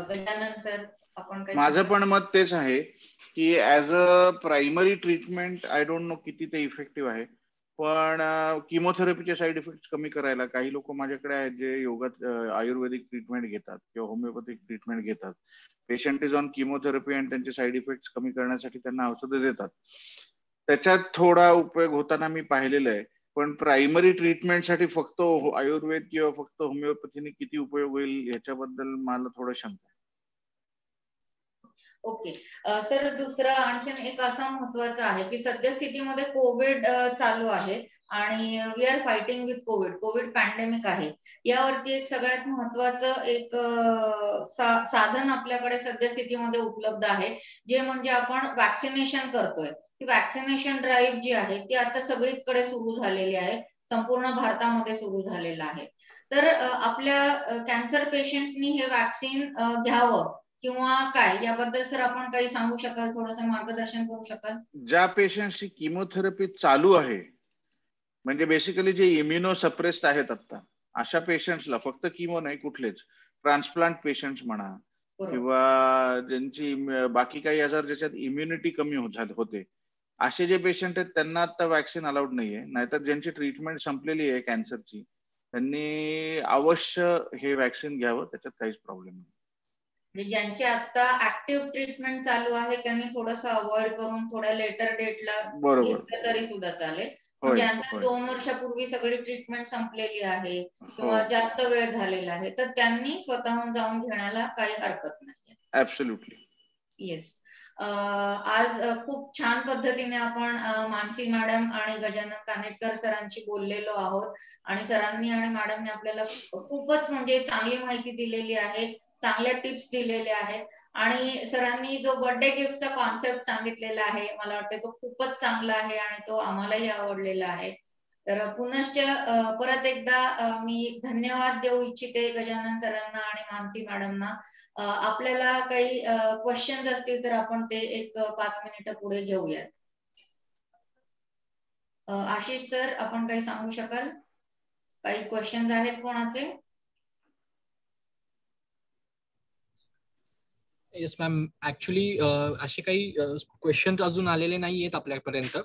Gajanan sir, आपण काय? माझं पण मत तेच आहे की as a primary treatment I don't know किती ते इफेक्टिव्ह आहे. पण किमोथेरपीचे साईड इफेक्ट कमी करायला काही लोक माझ्याकडे आहेत जे योगात आयुर्वेदिक ट्रीटमेंट घेतात किंवा होमिओपॅथिक ट्रीटमेंट घेतात. पेशंट इज ऑन किमोथेरपी आणि त्यांचे साईड इफेक्ट कमी करण्यासाठी त्यांना औषधं देतात. त्याच्यात थोडा उपयोग होताना मी पाहिलेला आहे. पण प्रायमरी ट्रीटमेंटसाठी फक्त आयुर्वेद किंवा फक्त होमिओपॅथीने किती उपयोग होईल याच्याबद्दल मला थोडं शंका आहे. ओके सर, दुसरं आणखीन एक असा महत्वाचं आहे की सद्यस्थितीमध्ये कोविड चालू आहे आणि we are fighting with covid pandemic आहे. यावरती एक सगळ्यात महत्वाचं एक साधन आपल्याकडे सद्यस्थितीमध्ये उपलब्ध आहे, जे म्हणजे आपण वॅक्सिनेशन करतोय. ही वॅक्सिनेशन ड्राईव्ह जी आहे ती आता सगळीकडे सुरू झालेली आहे, संपूर्ण भारतामध्ये सुरू झालेलं आहे. तर आपल्या कॅन्सर पेशंट्सनी हे वॅक्सिन घ्यावं किंवा काय, याबद्दल सर आपण काही सांगू शकाल, थोडंसं मार्गदर्शन करू शकाल? ज्या पेशंटची किमोथेरपी चालू आहे, म्हणजे बेसिकली जे इम्युनो सप्रेस्ड आहेत आता, अशा पेशंट्सला फक्त किमो नाही, कुठलेच ट्रान्सप्लांट पेशंट्स म्हणा किंवा ज्यांची बाकी काही आजार ज्याच्यात इम्युनिटी कमी होते, असे जे पेशंट आहेत त्यांना आता वॅक्सिन अलाउड नाहीये. नाहीतर ज्यांची ट्रीटमेंट संपलेली आहे कॅन्सरची, त्यांनी अवश्य हे वॅक्सिन घ्यावं, त्याच्यात काहीच प्रॉब्लेम नाही. म्हणजे ज्यांची आता ऍक्टिव्ह ट्रीटमेंट चालू आहे त्यांनी थोडंसं अवॉइड करून थोड्या लेटर डेटला घेतलं तरी सुद्धा चालेल. म्हणजे आता 2 वर्षापूर्वी सगळी ट्रीटमेंट संपलेली आहे किंवा जास्त वेळ झालेला आहे, तर त्यांनी स्वतःहून जाऊन घेण्याला काही हरकत नाही. ऍब्सोल्युटली. येस. आज खूप छान पद्धतीने आपण मानसी मॅडम आणि गजानन कानेटकर सरांशी बोललेलो आहोत आणि सरांनी आणि मॅडमने आपल्याला खूपच म्हणजे चांगली माहिती दिलेली आहे, चांगल्या टिप्स दिलेल्या आहेत आणि सरांनी जो बर्थडे गिफ्टचा कॉन्सेप्ट सांगितलेला आहे, मला वाटतं तो खूपच चांगला आहे आणि तो आम्हालाही आवडलेला आहे. तर पुनश्च परत एकदा मी धन्यवाद देऊ इच्छिते गजानन सरांना आणि मानसी मॅडमना. आपल्याला काही क्वेश्चन्स असतील तर आपण ते एक 5 मिनिटं पुढे घेऊयात. आशिष सर, आपण काही सांगू शकाल? काही क्वेश्चन्स आहेत कोणाचे? येस मॅम, ऍक्च्युली असे काही क्वेश्चन अजून आलेले नाही आहेत आपल्यापर्यंत,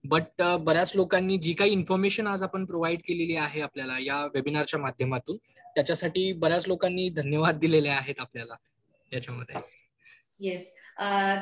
बट बऱ्याच लोकांनी जी काही इन्फॉर्मेशन आज आपण प्रोव्हाइड केलेली आहे आपल्याला या वेबिनारच्या माध्यमातून, त्याच्यासाठी बऱ्याच लोकांनी धन्यवाद दिलेले आहेत आपल्याला याच्यामध्ये. येस,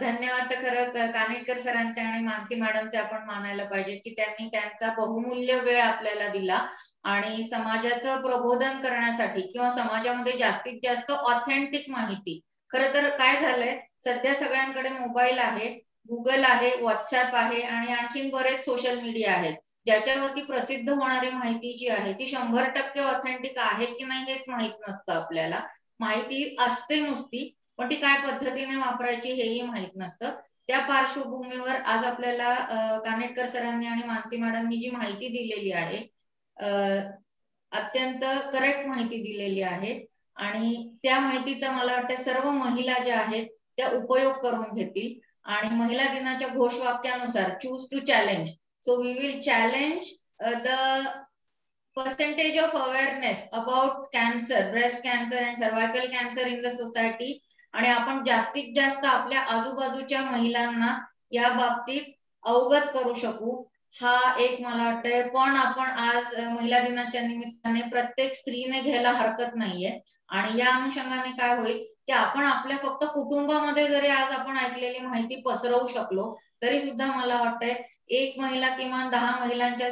धन्यवाद तर खरं कानेटकर सरांचे आणि मानसी मॅडमचे आपण मानायला पाहिजे की त्यांनी त्यांचा बहुमूल्य वेळ आपल्याला दिला आणि समाजाचं प्रबोधन करण्यासाठी किंवा समाजामध्ये जास्तीत जास्त ऑथेंटिक माहिती. खरं तर काय झालंय, सध्या सगळ्यांकडे मोबाईल आहे, गुगल आहे, व्हॉट्सअप आहे आणि आणखीन बरेच सोशल मीडिया आहेत, ज्याच्यावरती प्रसिद्ध होणारी माहिती जी आहे ती 100% ऑथेंटिक आहे की नाही हेच माहित नसतं आपल्याला. माहिती असते नुसती, पण ती काय पद्धतीने वापरायची हेही माहित नसतं. त्या पार्श्वभूमीवर आज आपल्याला कानेटकर सरांनी आणि मानसी मॅडमनी जी माहिती दिलेली आहे, अत्यंत करेक्ट माहिती दिलेली आहे आणि त्या माहितीचा मला वाटतं सर्व महिला ज्या आहेत त्या उपयोग करून घेतील. आणि महिला दिनाच्या घोषवाक्यानुसार choose to challenge, so we will challenge the percentage of awareness about cancer, breast cancer and cervical cancer in the society. आणि आपण जास्तीत जास्त आपल्या आजूबाजूच्या महिलांना या बाबतीत अवगत करू शकू, हा एक मला वाटतंय पण आपण आज महिला दिनाच्या निमित्ताने प्रत्येक स्त्रीने घ्यायला हरकत नाहीये. आणि या अनुषंगाने काय होईल की आपण आपल्या फक्त कुटुंबामध्ये जरी आज आपण ऐकलेली माहिती पसरवू शकलो तरी सुद्धा मला वाटतंय एक महिला किमान 10 महिलांच्या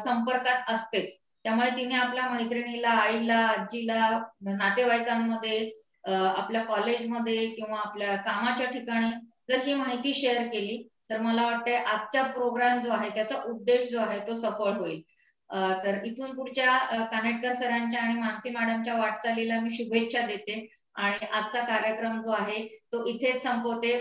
संपर्कात असतेच. त्यामुळे तिने आपल्या मैत्रिणीला, आईला, आजीला, नातेवाईकांमध्ये, आपल्या कॉलेजमध्ये किंवा आपल्या कामाच्या ठिकाणी जर ही माहिती शेअर केली तर मला वाटतंय आजचा प्रोग्राम जो आहे त्याचा उद्देश जो आहे तो सफळ होईल. तर इथून पुढच्या कानेटकर सरांच्या आणि मानसी मॅडमच्या वाटचालीला मी शुभेच्छा देते आणि आजचा कार्यक्रम जो आहे तो इथेच संपवते.